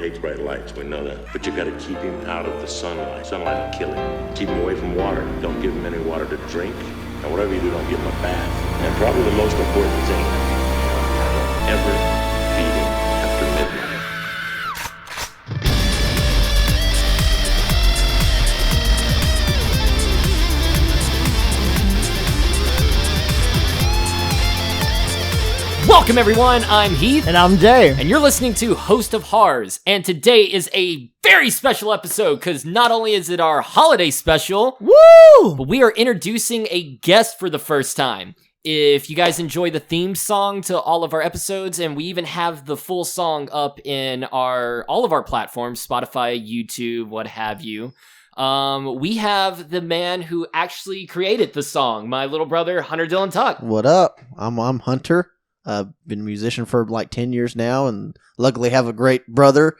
takes bright lights, we know that. But you gotta keep him out of the sunlight. Sunlight will kill him. Keep him away from water. Don't give him any water to drink. And whatever you do, don't give him a bath. And probably the most important thing, don't ever feed him after midnight. Welcome everyone, I'm Heath. And I'm Jay. And you're listening to Host of Horrors. And today is a very special episode because not only is it our holiday special, woo! But we are introducing a guest for the first time. If you guys enjoy the theme song to all of our episodes, and we even have the full song up in all of our platforms, Spotify, YouTube, what have you. We have the man who actually created the song, my little brother, Hunter Dylan Tuck. What up? I'm Hunter. I've been a musician for like 10 years now, and luckily have a great brother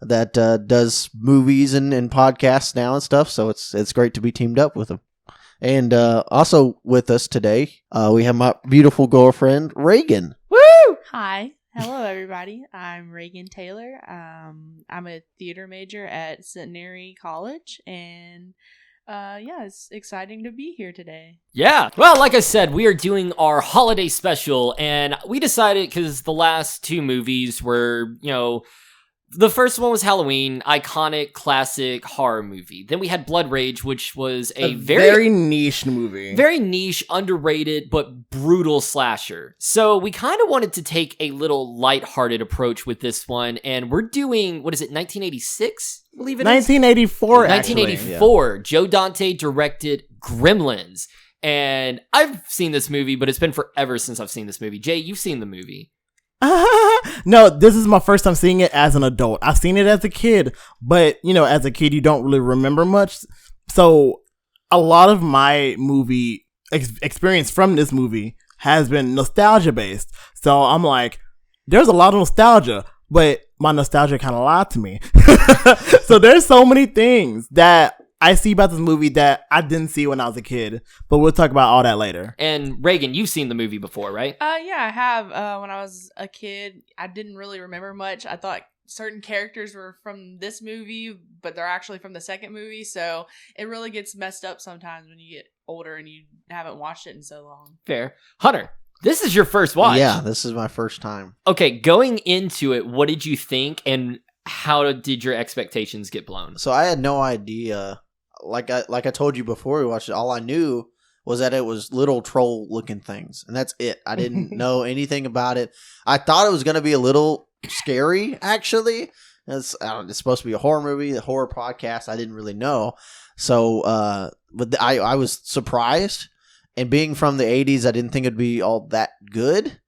that does movies and podcasts now and stuff, so it's great to be teamed up with him. And also with us today, we have my beautiful girlfriend, Reagan. Woo! Hi. Hello, everybody. I'm Reagan Taylor. I'm a theater major at Centenary College, and it's exciting to be here today. Yeah. Well, like I said, we are doing our holiday special, and we decided because the last two movies were, the first one was Halloween, iconic, classic horror movie. Then we had Blood Rage, which was a very niche movie. Very niche, underrated, but brutal slasher. So we kind of wanted to take a little lighthearted approach with this one, and we're doing, 1986? I believe it 1984, is? 1984. Yeah. Joe Dante-directed Gremlins. And I've seen this movie, but it's been forever since I've seen this movie. Jay, you've seen the movie. No, this is my first time seeing it as an adult. I've seen it as a kid, but, as a kid, you don't really remember much. So a lot of my movie experience from this movie has been nostalgia-based. So I'm like, there's a lot of nostalgia, but my nostalgia kind of lied to me. So there's so many things that I see about this movie that I didn't see when I was a kid, but we'll talk about all that later. And Reagan, you've seen the movie before, right? Yeah, I have. When I was a kid, I didn't really remember much. I thought certain characters were from this movie, but they're actually from the second movie. So it really gets messed up sometimes when you get older and you haven't watched it in so long. Fair. Hunter, this is your first watch. Yeah, this is my first time. Okay, going into it, what did you think, and how did your expectations get blown? So I had no idea. Like I told you before we watched it, all I knew was that it was little troll-looking things, and that's it. I didn't know anything about it. I thought it was going to be a little scary, actually. It's supposed to be a horror movie, a horror podcast. I didn't really know. So, but I was surprised. And being from the 80s, I didn't think it'd be all that good,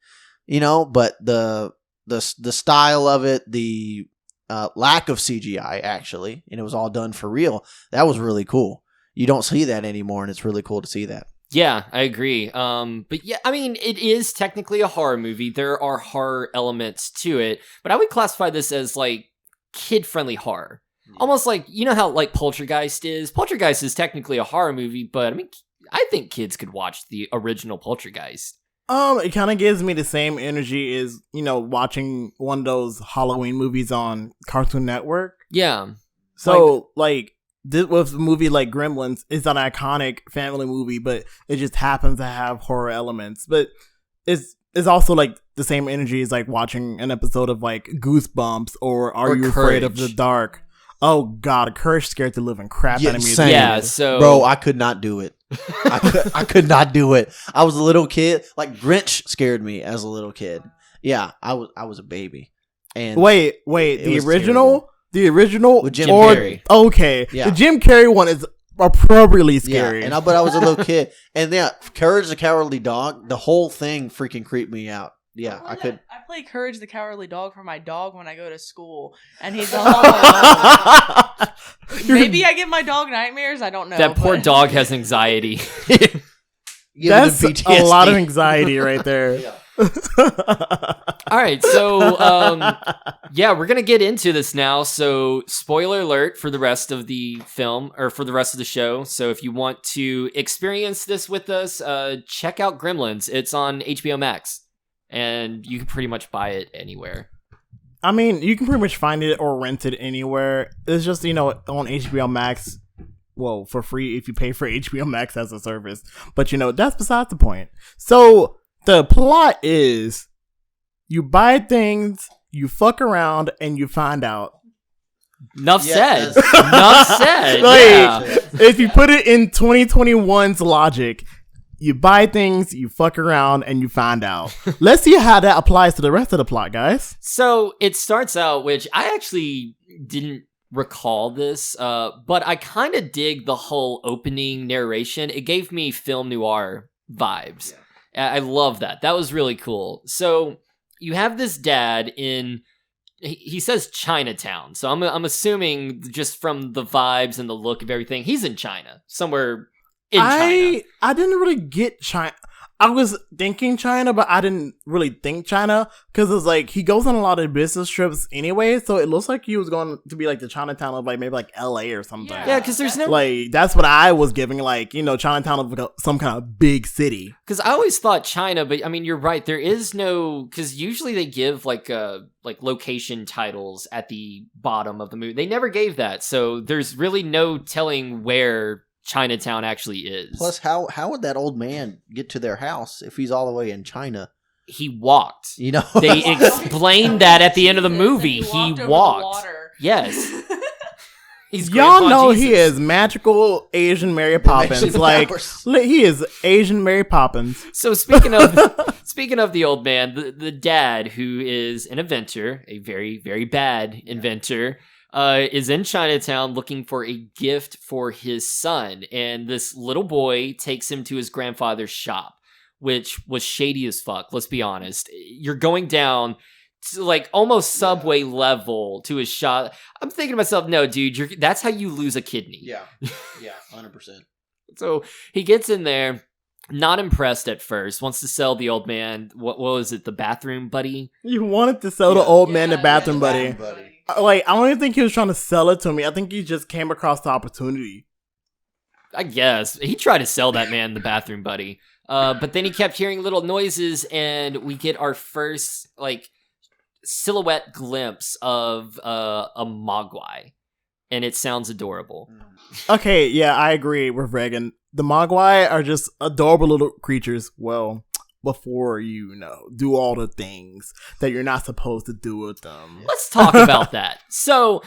but the style of it, the lack of CGI, actually, and it was all done for real. That was really cool. You don't see that anymore, and it's really cool to see that. Yeah, I agree. But yeah, I mean, it is technically a horror movie. There are horror elements to it, but I would classify this as like kid-friendly horror. Yeah. Almost like, how like Poltergeist is? Poltergeist is technically a horror movie, but I mean, I think kids could watch the original Poltergeist. It kind of gives me the same energy as, watching one of those Halloween movies on Cartoon Network. Yeah. So, this with a movie like Gremlins, it's an iconic family movie, but it just happens to have horror elements. But it's also, the same energy as, watching an episode of, Goosebumps or Are You Afraid of the Dark? Oh, God, Courage scared the living crap out of me. Same. Yeah, so... Bro, I could not do it. I could not do it. I was a little kid. Grinch scared me as a little kid. Yeah, I was a baby. And wait, the original? Terrible. The original? With Jim Carrey. Okay. Yeah. The Jim Carrey one is appropriately scary. Yeah, but I was a little kid. And yeah, Courage the Cowardly Dog, the whole thing freaking creeped me out. Yeah, I could. I play Courage the Cowardly Dog for my dog when I go to school, and he's all alone. Maybe I give my dog nightmares. I don't know. That poor dog has anxiety. That's a lot of anxiety right there. Yeah. All right, so we're gonna get into this now. So, spoiler alert for the rest of the film or for the rest of the show. So, if you want to experience this with us, check out Gremlins. It's on HBO Max, and you can pretty much buy it anywhere. I mean, you can pretty much find it or rent it anywhere. It's just, on HBO Max. Well, for free if you pay for HBO Max as a service. But, that's besides the point. So, the plot is you buy things, you fuck around, and you find out. Enough said. that's- Enough said. Like, Yeah. if you put it in 2021's logic, you buy things, you fuck around, and you find out. Let's see how that applies to the rest of the plot, guys. So it starts out, which I actually didn't recall this, but I kind of dig the whole opening narration. It gave me film noir vibes. I love that. That was really cool. So you have this dad in, he says Chinatown. So I'm assuming just from the vibes and the look of everything, he's in China, somewhere in China. I didn't really get China. I was thinking China, but I didn't really think China because it's like he goes on a lot of business trips anyway. So it looks like he was going to be like the Chinatown of like maybe like LA or something. Yeah, because there's no Like that's what I was giving, like, Chinatown of some kind of big city. Because I always thought China, but I mean, you're right. There is no, because usually they give like location titles at the bottom of the movie. They never gave that, so there's really no telling where Chinatown actually is. Plus, how would that old man get to their house if he's all the way in China? He walked. They They explained that at the end of the movie. He over the walked. water. Yes. He's Y'all Grandpa know Jesus. he is magical Asian Mary Poppins. Like he is Asian Mary Poppins. So speaking of the old man, the dad, who is an inventor, a very, very bad inventor, is in Chinatown looking for a gift for his son. And this little boy takes him to his grandfather's shop, which was shady as fuck. Let's be honest. You're going down to like almost subway level to his shop. I'm thinking to myself, no, dude, that's how you lose a kidney. Yeah, 100%. So he gets in there, not impressed at first, wants to sell the old man, what was it, the bathroom buddy? You wanted to sell the old man the Yeah, bathroom yeah, buddy. Like, I don't even think he was trying to sell it to me. I think he just came across the opportunity. I guess. He tried to sell that man the bathroom buddy. But then he kept hearing little noises, and we get our first, like, silhouette glimpse of a mogwai. And it sounds adorable. Okay, yeah, I agree with Reagan. The Mogwai are just adorable little creatures. Well, before you do all the things that you're not supposed to do with them. Let's talk about that. So,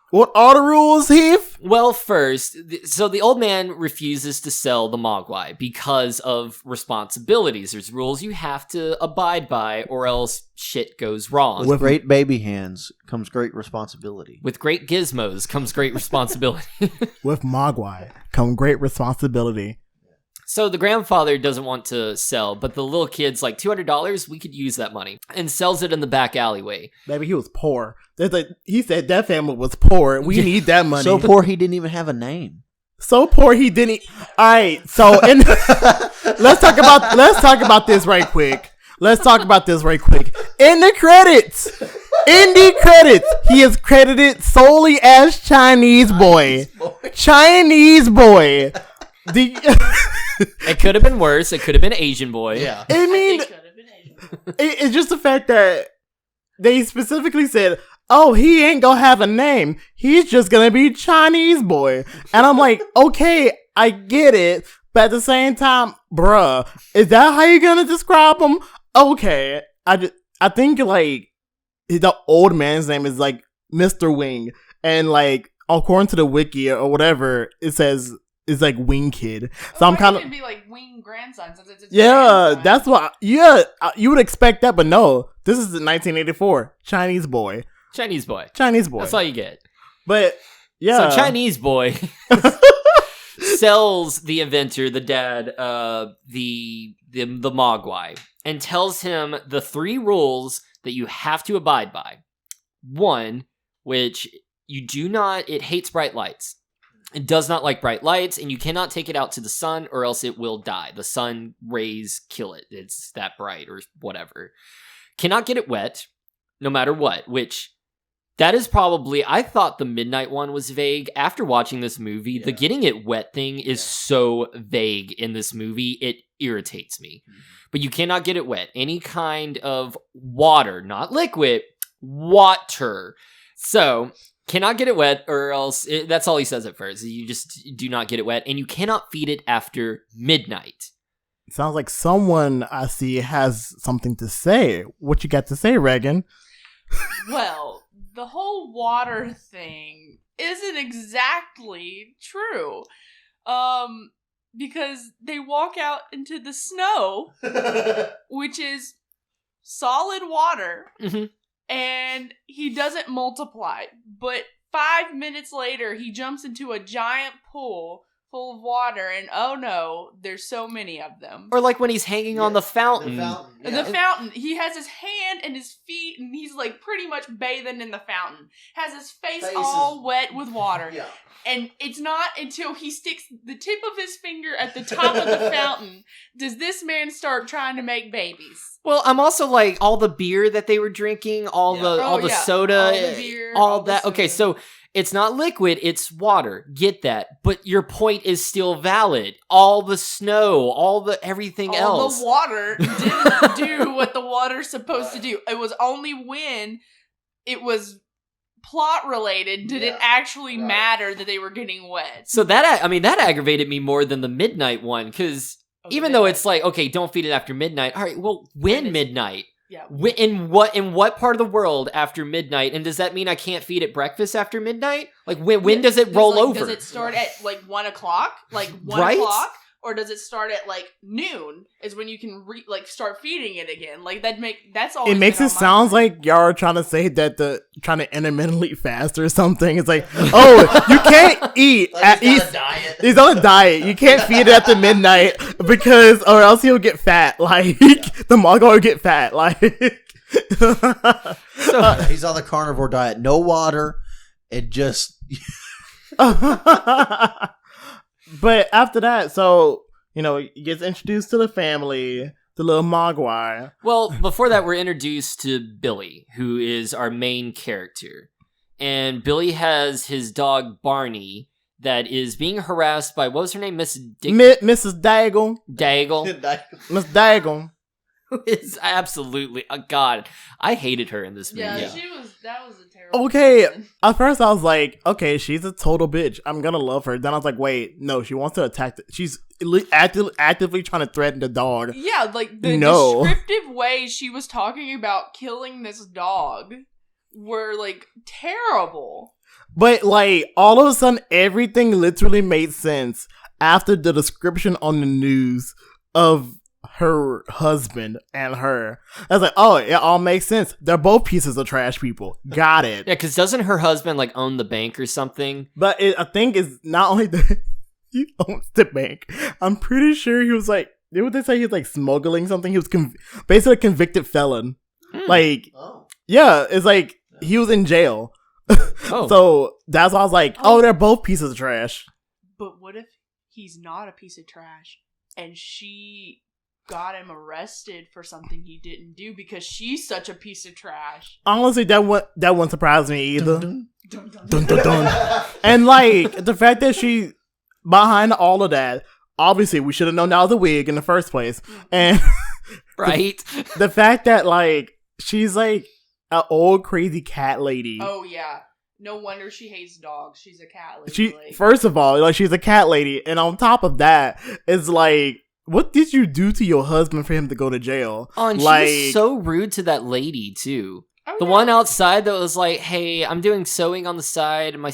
what are the rules, Heath? well, first, so the old man refuses to sell the Mogwai because of responsibilities. There's rules you have to abide by, or else shit goes wrong. With great baby hands comes great responsibility. With great gizmos comes great responsibility. With Mogwai come great responsibility. So the grandfather doesn't want to sell, but the little kid's like, $200, we could use that money, and sells it in the back alleyway. Baby, he was poor. He said that family was poor. We need that money. So poor he didn't even have a name. So poor he didn't. All right. So let's talk about this right quick. In the credits, he is credited solely as Chinese boy. Chinese boy. It could have been worse. It could have been Asian boy. Yeah. I mean, It could have been Asian. it's just the fact that they specifically said, oh, he ain't gonna have a name. He's just gonna be Chinese boy. And I'm like, okay, I get it. But at the same time, bruh, is that how you're gonna describe him? Okay. I think like the old man's name is like Mr. Wing. And like, according to the wiki or whatever, it says it's like Wing Kid. So I'm kind of, It could be like wing grandson since it's yeah, grandson. that's what. Yeah, you would expect that, but no. This is 1984. Chinese boy. Chinese boy. That's all you get. But yeah, So Chinese boy sells the inventor, the dad, the Mogwai, and tells him the 3 rules that you have to abide by. 1, which it hates bright lights. It does not like bright lights, and you cannot take it out to the sun or else it will die. The sun rays kill it. It's that bright or whatever. Cannot get it wet, no matter what, which that is probably, I thought the midnight one was vague. After watching this movie, the getting it wet thing is so vague in this movie, it irritates me. But you cannot get it wet. Any kind of water, not liquid, water. So, cannot get it wet, or else that's all he says at first. You just do not get it wet, and you cannot feed it after midnight. Sounds like someone I see has something to say. What you got to say, Reagan? Well, the whole water thing isn't exactly true. Because they walk out into the snow, which is solid water, and he doesn't multiply. But 5 minutes later, he jumps into a giant pool full of water, and oh no, there's so many of them. Or like when he's hanging on the fountain. The fountain. He has his hand and his feet, and he's like pretty much bathing in the fountain. Has his face all wet with water. Yeah. And it's not until he sticks the tip of his finger at the top of the fountain does this man start trying to make babies. Well, I'm also like, all the beer that they were drinking, all the soda, all the beer, all all the that. soda. Okay, so it's not liquid, it's water. Get that. But your point is still valid. All the snow, everything else. The water didn't do what the water's supposed to do. It was only when it was plot related did it actually matter that they were getting wet. So that aggravated me more than the midnight one, because even though it's like, okay, don't feed it after midnight. All right, well, when midnight? Yeah. In what part of the world after midnight? And does that mean I can't feed it breakfast after midnight? Like when does it roll over? Does it start at like 1 o'clock? Like 1 Right? o'clock? Or does it start at like noon? Is when you can start feeding it again? Like that's all. It makes it sound like y'all are trying to say that trying to intermittently fast or something. It's like, oh, you can't eat he's on a diet. He's on a diet. You can't feed it at the midnight or else he'll get fat. Like the Mongol will get fat. Like So he's on the carnivore diet. No water. It just. But after that, so, he gets introduced to the family, the little Mogwai. well, before that, we're introduced to Billy, who is our main character. And Billy has his dog, Barney, that is being harassed by, what was her name? Mrs. Daigle. Daigle. Miss Daigle. Who is absolutely, God, I hated her in this movie. Yeah, that was a terrible. Okay, person. at first I was like, okay, she's a total bitch. I'm gonna love her. Then I was like, wait, no, she wants to attack. She's actively trying to threaten the dog. Yeah, like the descriptive way she was talking about killing this dog were like terrible. But like all of a sudden, everything literally made sense after the description on the news of her husband and her. I was like, oh, it all makes sense. They're both pieces of trash people. Got it. Yeah, because doesn't her husband like own the bank or something? But I think it's not only that he owns the bank. I'm pretty sure he was like, did they say he was like smuggling something? He was basically a convicted felon. Like, yeah, it's like he was in jail. Oh. So that's why I was like, oh, they're both pieces of trash. But what if he's not a piece of trash and she got him arrested for something he didn't do because she's such a piece of trash? Honestly, that wouldn't surprise me either. Dun, Dun, dun, Dun, dun, dun. And like the fact that she behind all of that, obviously we should have known that was a wig in the first place. And Right? the fact that like she's like an old crazy cat lady. Oh yeah. No wonder she hates dogs. She's a cat lady. First of all, like she's a cat lady, and on top of that, it's like, what did you do to your husband for him to go to jail? Oh, and like, she was so rude to that lady too. Oh, The yeah. one outside that was like, "Hey, I'm doing sewing on the side. My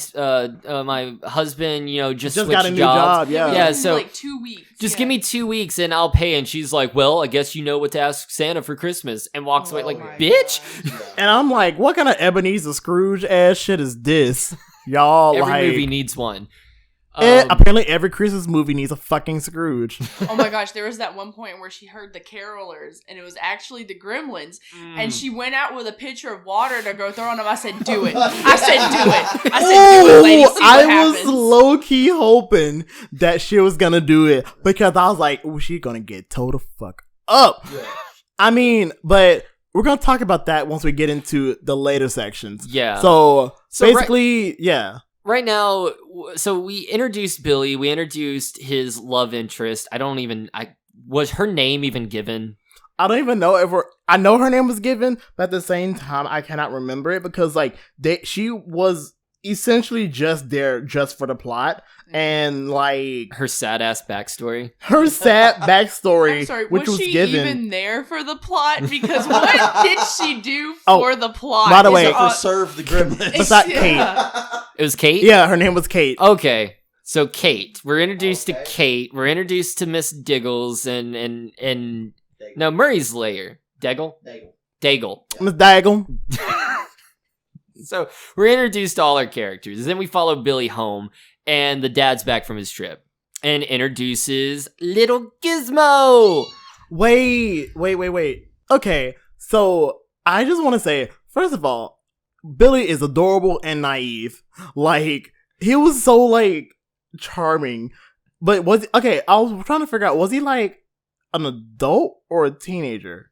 my husband, just switched got a new jobs. job. Yeah, Yeah, so like 2 weeks. just yeah. give me 2 weeks and I'll pay." And she's like, "Well, I guess you know what to ask Santa for Christmas," and walks away Oh like, my "Bitch." God. and I'm like, what kind of Ebenezer Scrooge ass shit is this, y'all? Every like, movie needs one. apparently every Christmas movie needs a fucking Scrooge. Oh my gosh, there was that one point where she heard the carolers and it was actually the Gremlins, and she went out with a pitcher of water to go throw on them. I said, "Do it." I said, "Do it." I said, "Do it, lady. See what I happens." was low key hoping that she was gonna do it because I was like, "Oh, she's gonna get towed the fuck up." Yeah. I mean, but we're gonna talk about that once we get into the later sections. Yeah. So So basically, yeah. Right now, so we introduced Billy. We introduced his love interest. Was her name even given? I don't even know if I know her name was given, but at the same time, I cannot remember it because like she was essentially just there just for the plot and like Her sad ass backstory. her sad backstory, I'm sorry, which was she given. even there for the plot? Because what did she do Oh, for the plot? by the way- Except for serve the gremlins. It's not It was Kate? Yeah, her name was Kate. Okay. So Kate. We're introduced to Kate. We're introduced to Miss Diggles and no, Murray's layer. Daigle? Daigle. Miss Diagonal. So we're introduced to all our characters. Then we follow Billy home, and the dad's back from his trip and introduces little Gizmo. Wait. Okay, so I just want to say, first of all, Billy is adorable and naive. Like, he was so, like, charming. But I was trying to figure out, was he, like, an adult or a teenager?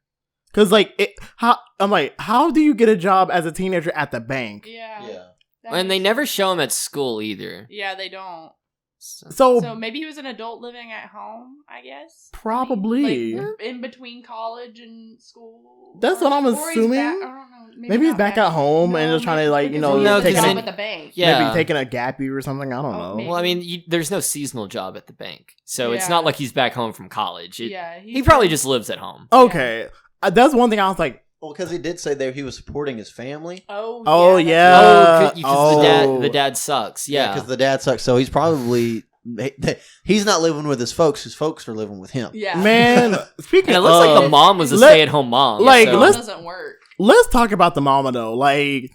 Because, like, how do you get a job as a teenager at the bank? Yeah. And they never show him at school either. Yeah, they don't. So So maybe he was an adult living at home, I guess. Probably. Like, in between college and school. That's what I'm Or he's assuming. back- I don't know. Maybe he's not back at home and just trying to, like, you know, No, taking because a in- job at the bank. Yeah. maybe taking a gap year or something. I don't know. maybe. Well, I mean, there's no seasonal job at the bank. So it's Yeah. not like he's back home from college. Yeah, He probably just lives at home. Okay. That's one thing I was like, Well, because he did say there he was supporting his family. Oh, that's yeah. right. Because the dad sucks. Yeah. Because the dad sucks. So he's probably he's not living with his folks. His folks are living with him. Yeah. man, speaking And it looks like the of, mom was a let- stay-at-home mom. like, so. let's- doesn't work. let's talk about the mama though. Like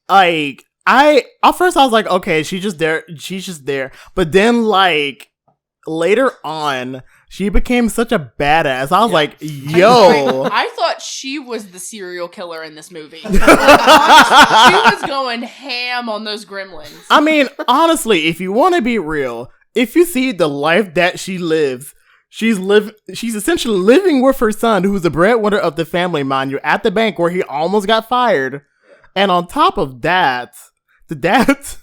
at first I was like, okay, she's just there. But then like later on, she became such a badass. I was like, yo. I thought she was the serial killer in this movie. She was going ham on those gremlins. I mean, honestly, if you want to be real, if you see the life that she lives, she's essentially living with her son, who's the breadwinner of the family, mind you, at the bank where he almost got fired. And on top of that, the dad's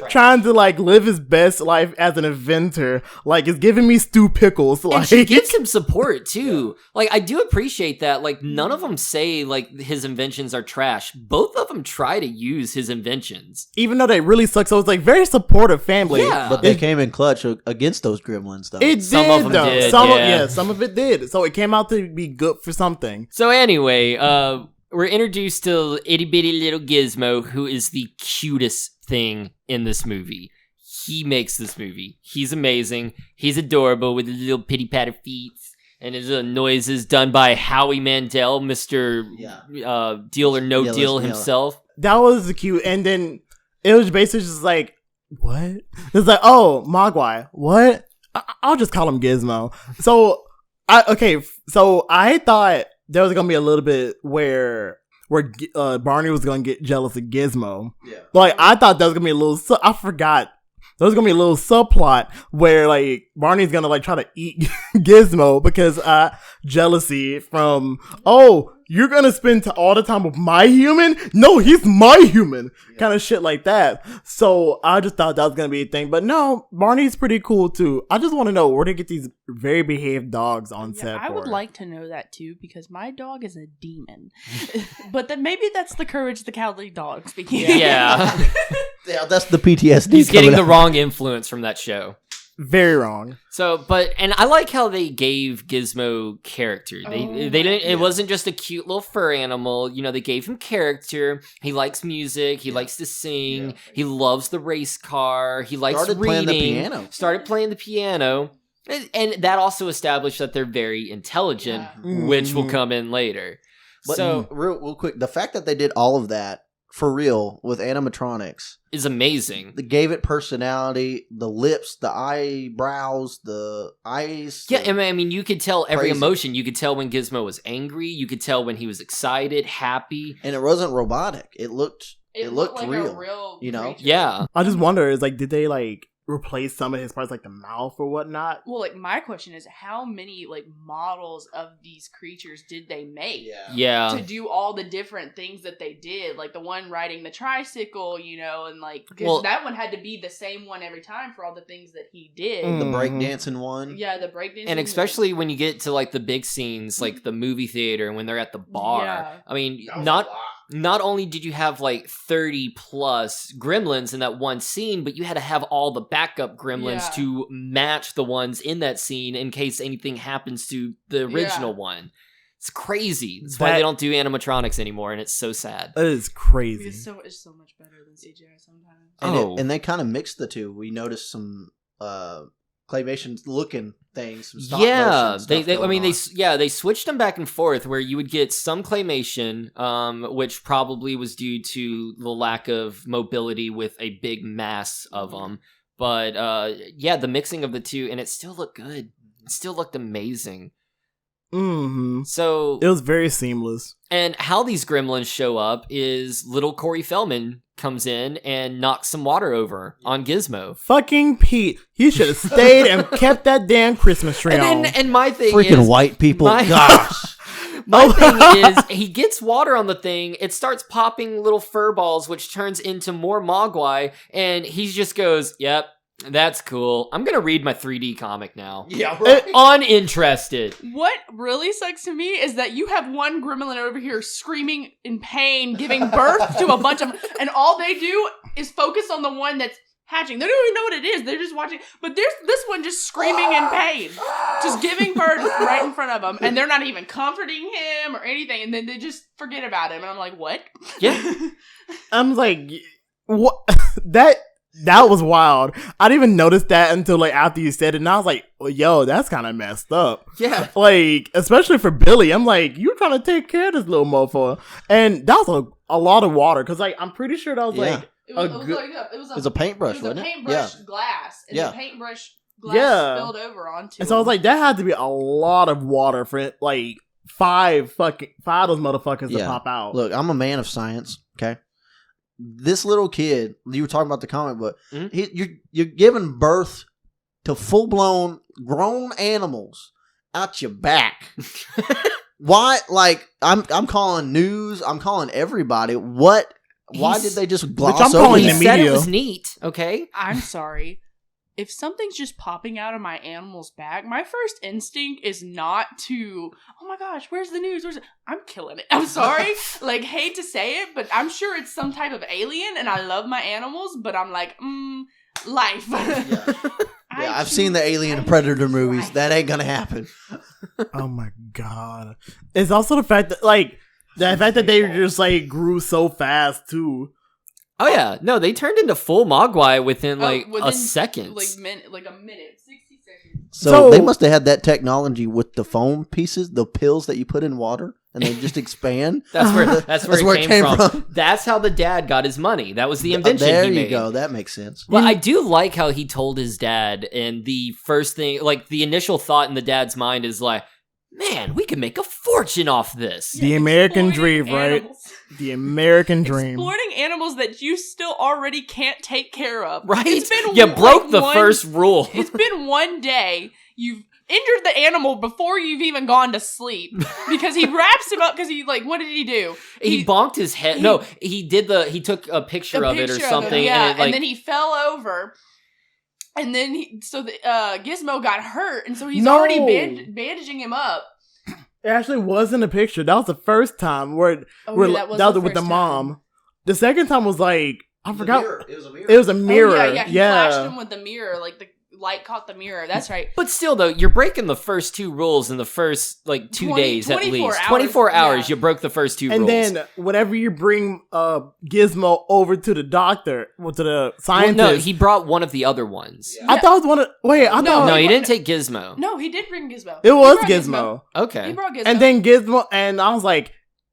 trying to like live his best life as an inventor, like is giving me stew pickles. Like And she gives him support too. Like, I do appreciate that. Like, none of them say like his inventions are trash. Both of them try to use his inventions. even though they really suck. So it's like very supportive family. Yeah. But they came in clutch against those gremlins, though. It Some did of them though. did, Some yeah. some of it did. So it came out to be good for something. So anyway, we're introduced to itty bitty little Gizmo, who is the cutest thing in this movie. He makes this movie. He's amazing. He's adorable with his little pitty patter feet and his little noises done by Howie Mandel, Mr. Deal or No Yellow Deal Smell. himself. That was cute. And then it was basically just like, what? It's like, oh, Mogwai. What? I'll just call him Gizmo. So I thought there was gonna be a little bit where Barney was gonna get jealous of Gizmo. Yeah. Like I thought that was gonna be a little. I forgot. There was gonna be a little subplot where like Barney's gonna like try to eat Gizmo because jealousy from you're gonna spend all the time with my human? No, he's my human. Kind of shit like that. So I just thought that was gonna be a thing, but no, Barney's pretty cool too. I just want to know where to get these very behaved dogs on set. I would for. like to know that too, because my dog is a demon. But then maybe that's the Courage the Cowardly Dog speaking. Yeah. Yeah, that's the PTSD. He's getting coming the out. wrong influence from that show. Very wrong. So, and I like how they gave Gizmo character. They didn't. It wasn't just a cute little fur animal. You know, they gave him character. He likes music. He likes to sing. Yeah. He loves the race car. He likes Started reading. playing the piano. Started playing the piano, and that also established that they're very intelligent, Yeah. which will Mhm. come in later. But So real quick, the fact that they did all of that for real with animatronics, is amazing. they gave it personality, the lips, the eyebrows, the eyes. Yeah, I mean, you could tell every Crazy. emotion. You could tell when Gizmo was angry. You could tell when he was excited, happy. And it wasn't robotic. It looked It looked like real. a real you know? creature. Yeah. I just wonder is like, did they like replace some of his parts, like the mouth or whatnot. Well, like my question is, how many like models of these creatures did they make? Yeah. To do all the different things that they did, like the one riding the tricycle, and like because that one had to be the same one every time for all the things that he did. The breakdancing one. Yeah, the breakdancing. And especially when you get to like the big scenes, like the movie theater, and when they're at the bar. Yeah. I mean, not only did you have like 30 plus gremlins in that one scene, but you had to have all the backup gremlins to match the ones in that scene in case anything happens to the original one. It's crazy. That's why they don't do animatronics anymore, and it's so sad. It is crazy. It's so much better than CGI sometimes. And they kind of mixed the two. We noticed some claymation looking things. Some stop motion stuff they switched them back and forth where you would get some claymation, which probably was due to the lack of mobility with a big mass of them. But the mixing of the two, and it still looked good. It still looked amazing. Mm-hmm. So it was very seamless. And how these gremlins show up is little Corey Feldman comes in and knocks some water over on Gizmo. Fucking Pete. He should have stayed and kept that damn Christmas tree on. And my thing freaking is... white people. Gosh. My thing is, he gets water on the thing, it starts popping little fur balls, which turns into more Mogwai, and he just goes, yep, that's cool. I'm gonna read my 3D comic now. Yeah, right. Uninterested. What really sucks to me is that you have one gremlin over here screaming in pain, giving birth to a bunch of, and all they do is focus on the one that's hatching. They don't even know what it is. They're just watching. But there's this one just screaming in pain, just giving birth right in front of them, and they're not even comforting him or anything. And then they just forget about him. And I'm like, what? Yeah. I'm like, what? That was wild. I didn't even notice that until like after you said it, and I was like, well, yo, that's kind of messed up. Yeah. Like, especially for Billy, I'm like, you're trying to take care of this little mofo. And that was a lot of water, because like, I'm pretty sure that was like... It was a paintbrush, wasn't it? It was a paintbrush glass, and the paintbrush glass spilled over onto And so I was like, that had to be a lot of water for like five of those motherfuckers to pop out. Look, I'm a man of science, okay? This little kid, you were talking about the comic book, you're giving birth to full-blown grown animals out your back. Why? Like, I'm calling news, I'm calling everybody. Why did they just gloss over He that? said it was neat, okay? I'm sorry. If something's just popping out of my animal's back, my first instinct is not to, oh my gosh, where's the news? I'm killing it. I'm sorry. Like, hate to say it, but I'm sure it's some type of alien, and I love my animals, but I'm like, life. Yeah, I've seen the Alien and Predator movies. Life. That ain't gonna happen. Oh my god. It's also the fact that they just like grew so fast too. Oh yeah, no, they turned into full Mogwai within a second. Like a minute, 60 seconds. So they must have had that technology with the foam pieces, the pills that you put in water, and they just expand. That's where it came from. That's how the dad got his money. That was the invention he made. There you go. That makes sense. Well, I do like how he told his dad, and the first thing, like the initial thought in the dad's mind is like, man, we can make a fortune off this. The American dream, right? The American dream. Exploiting animals that you still already can't take care of. Right? It's been you broke the first rule. It's been one day. You've injured the animal before you've even gone to sleep. Because he wraps him up because what did he do? He bonked his head. He took a picture of it or something. And then he fell over. And then Gizmo got hurt, and so he's already bandaging him up. It actually wasn't a picture. That was the first time where that was with the mom. The second time was like, I forgot. It was a mirror. It was a mirror. Oh, yeah. He flashed him with the mirror, like the light caught the mirror. That's right. But still, though, you're breaking the first two rules in the first 2 days at least. 24 hours, you broke the first two rules. And then whenever you bring Gizmo over to the doctor, to the scientist. Well, no, he brought one of the other ones. Yeah. I thought it was one of. Wait, I thought. No, he didn't take Gizmo. No, he did bring Gizmo. It was Gizmo. Okay. He brought Gizmo. And then Gizmo, and I was like,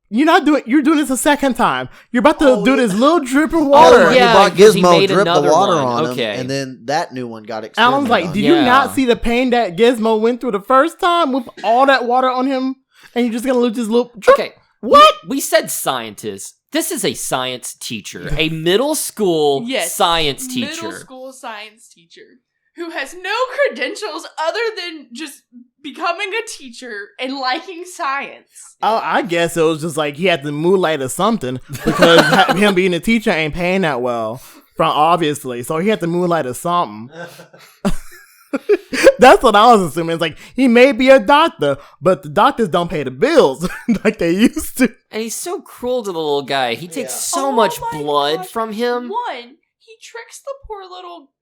you're doing this a second time. You're about to do this little drip of water. Oh, yeah, he brought Gizmo, dripped the water on him, and then that new one got extended. And I was like, did you not see the pain that Gizmo went through the first time with all that water on him? And you're just going to lose this little drip? Okay. What? We said scientists. This is a science teacher, a middle school science teacher. Middle school science teacher who has no credentials other than just becoming a teacher and liking science. Oh, I guess it was just like he had to moonlight or something because him being a teacher ain't paying that well, obviously. So he had to moonlight or something. That's what I was assuming. It's like he may be a doctor, but the doctors don't pay the bills like they used to. And he's so cruel to the little guy. He takes so much blood from him. One, he tricks the poor little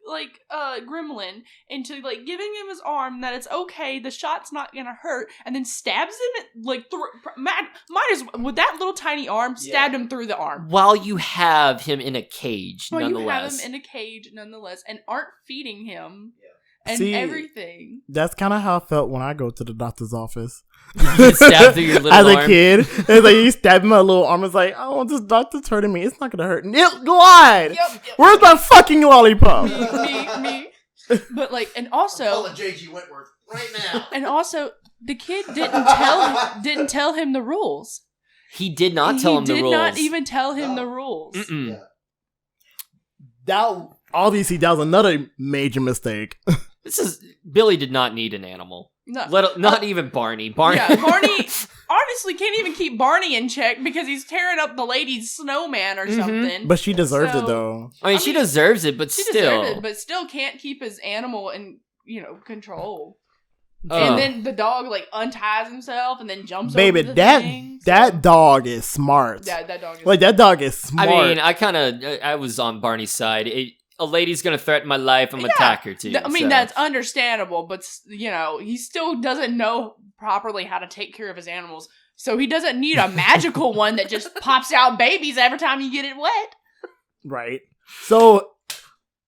gremlin into like giving him his arm that it's okay, the shot's not gonna hurt, and then stabs him might as well, with that little tiny arm, stabbed him through the arm. While you have him in a cage, While nonetheless. you have him in a cage, nonetheless, and aren't feeding him. And everything. That's kind of how I felt when I go to the doctor's office. You get stabbed through your little arm. As a kid, it's like you stab my little arm. It's like, oh, this doctor's hurting me. It's not gonna hurt. Glide. Yep. Where's my fucking lollipop? Me. But like, and also, I'm calling J.G. Wentworth right now. And also, the kid didn't tell him the rules. He did not tell him the rules. He did not even tell him the rules. Yeah. That obviously that was another major mistake. Billy did not need an animal. No. Not even Barney. Barney honestly can't even keep Barney in check because he's tearing up the lady's snowman or something. But she deserved it though. I mean, she deserves it, but still. Still can't keep his animal in, control. And then the dog like unties himself and then jumps over the thing. That dog is smart. Yeah, that dog is like that dog is smart. I mean, I was on Barney's side. A lady's gonna threaten my life, I'm gonna attack her too. That's understandable, but he still doesn't know properly how to take care of his animals. So he doesn't need a magical one that just pops out babies every time you get it wet. Right. So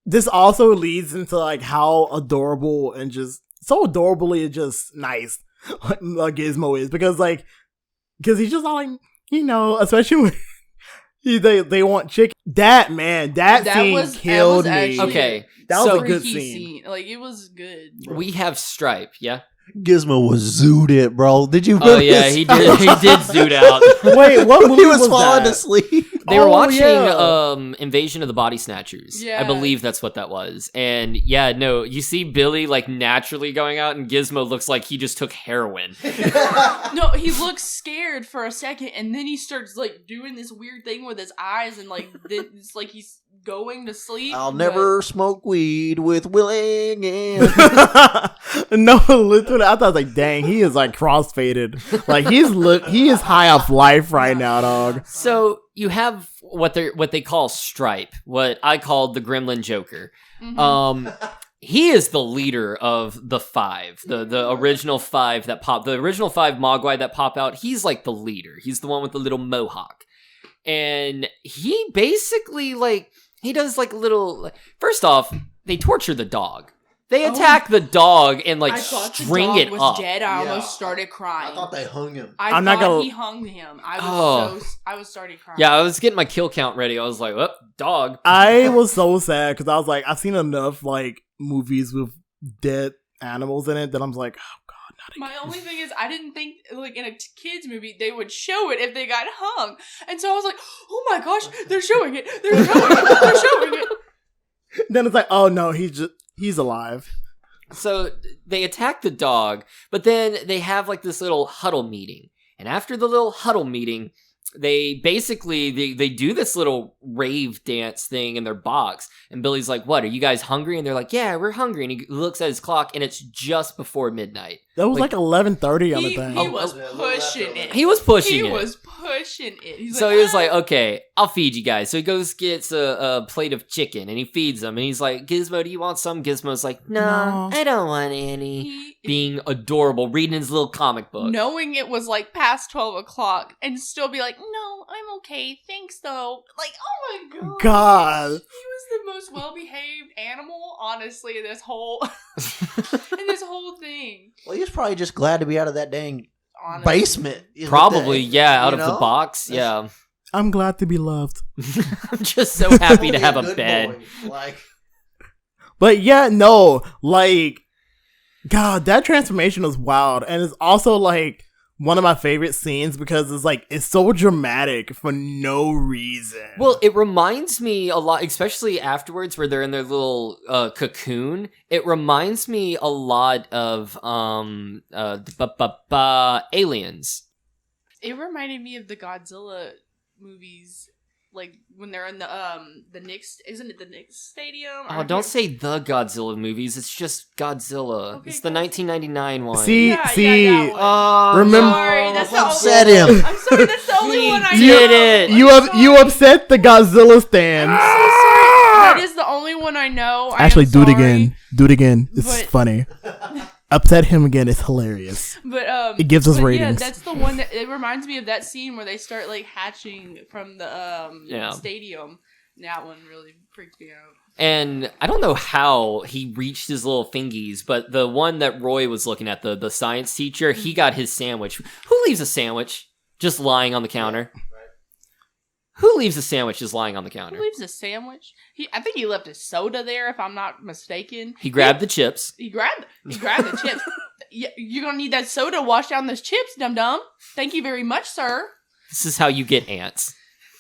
this also leads into like how adorable and just so adorably just nice Gizmo is because he's just all like, especially when they want chicken. That scene killed me. Actually, okay, that was a good scene. Like it was good. Bro. We have Stripe, yeah. Gizmo was zooed it, bro. Did you? Oh yeah, he did. He did zoot out. Wait, what movie he was falling asleep? They were watching Invasion of the Body Snatchers. Yeah. I believe that's what that was. And yeah, no, you see Billy like naturally going out, and Gizmo looks like he just took heroin. No, he looks scared for a second, and then he starts like doing this weird thing with his eyes, and like it's like he's going to sleep. I'll never smoke weed with Willie again. No, literally, I thought I was like, dang, he is like crossfaded. Like he is high off life right now, dog. So you have what they call Stripe, what I called the Gremlin Joker. Mm-hmm. He is the leader of the five, the original five that pop, the original five Mogwai that pop out. He's like the leader. He's the one with the little mohawk, and he basically he does little. First off, they torture the dog. They attack the dog and string it up. I thought the dog was dead. I almost started crying. I thought they hung him. I thought he hung him. I was starting crying. Yeah, I was getting my kill count ready. I was like, "Oh, dog." I was so sad because I was like, I've seen enough movies with dead animals in it that I'm like, oh god, not again. My only thing is, I didn't think in a kids movie they would show it if they got hung, and so I was like, oh my gosh, they're showing it. They're showing it. They're showing it. Then it's like, oh no, he's alive. So they attack the dog, but then they have this little huddle meeting. And after the little huddle meeting, they basically they do this little rave dance thing in their box. And Billy's like, "What, are you guys hungry?" And they're like, "Yeah, we're hungry." And he looks at his clock, and it's just before midnight. That was 11:30 on the thing. He was pushing it. He was pushing it. He was pushing it. He was like, "Okay, I'll feed you guys." So he goes gets a plate of chicken, and he feeds them. And he's like, "Gizmo, do you want some?" Gizmo's like, "No, I don't want any." Being adorable, reading his little comic book. Knowing it was past 12 o'clock and still be like, "No, I'm okay. Thanks, though." Oh my God. He was the most well-behaved animal, honestly, in this whole thing. Well, he was probably just glad to be out of that dang basement. Probably, out of the box. Yeah. I'm glad to be loved. I'm just so happy to have a bed. But yeah, no, God, that transformation was wild. And it's also one of my favorite scenes because it's like it's so dramatic for no reason. Well, it reminds me a lot, especially afterwards where they're in their little cocoon. It reminds me a lot of Aliens. It reminded me of the Godzilla movies, like when they're in the Knicks. Isn't it the Knicks Stadium? Oh, don't say the Godzilla movies. It's just Godzilla. Okay, it's the Godzilla. 1999 one. See, Yeah, that one. remember? Sorry, that's the Upset only him. I'm sorry, that's the only He one I did know. it. You upset the Godzilla stand. I'm so sorry. That is the only one I know. I am Actually, do it sorry. again. Do it again. It's But- funny. Upset him again. It's hilarious. But It gives us but ratings. Yeah, that's the one that it reminds me of that scene where they start like hatching from the Yeah. stadium. That one really freaked me out. And I don't know how he reached his little fingies, but the one that Roy was looking at, the science teacher, he got his sandwich. Who leaves a sandwich just lying on the counter? Who leaves a sandwich just lying on the Who counter? leaves a sandwich? I think he left his soda there, if I'm not mistaken. He grabbed the chips. He grabbed the chips. You're gonna need that soda to wash down those chips, dum dum. Thank you very much, sir. This is how you get ants.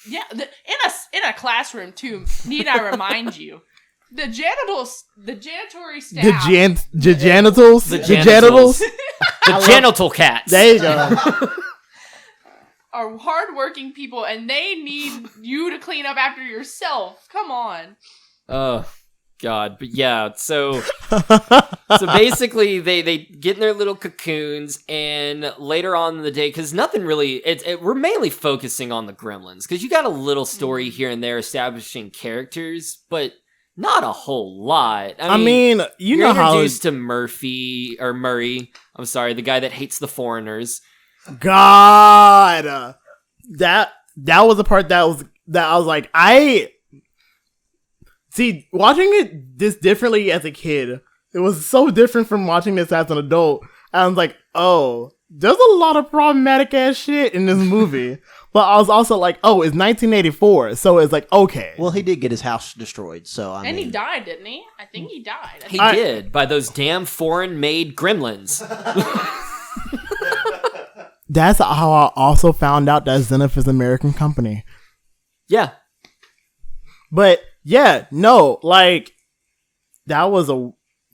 Yeah, in a classroom too. Need I remind you? The janitory staff. The genitals. The The genitals. genitals. The genital cats. There you go. are hardworking people, and they need you to clean up after yourself. Come on. Oh, God. But yeah, so basically they get in their little cocoons, and later on in the day, because nothing really, we're mainly focusing on the Gremlins, because you got a little story here and there establishing characters, but not a whole lot. I mean, you you're know how introduced to Murray, I'm sorry, the guy that hates the foreigners. God, that was the part that I was like, I see watching it this differently as a kid. It was so different from watching this as an adult. I was like, oh, there's a lot of problematic ass shit in this movie. But I was also like, oh, it's 1984, so it's like, okay. Well, he did get his house destroyed, so I And mean, he died, didn't he? I think he died. He did, by those damn foreign-made Gremlins. That's how I also found out that Zenith is an American company. Yeah. But yeah, no, like that was a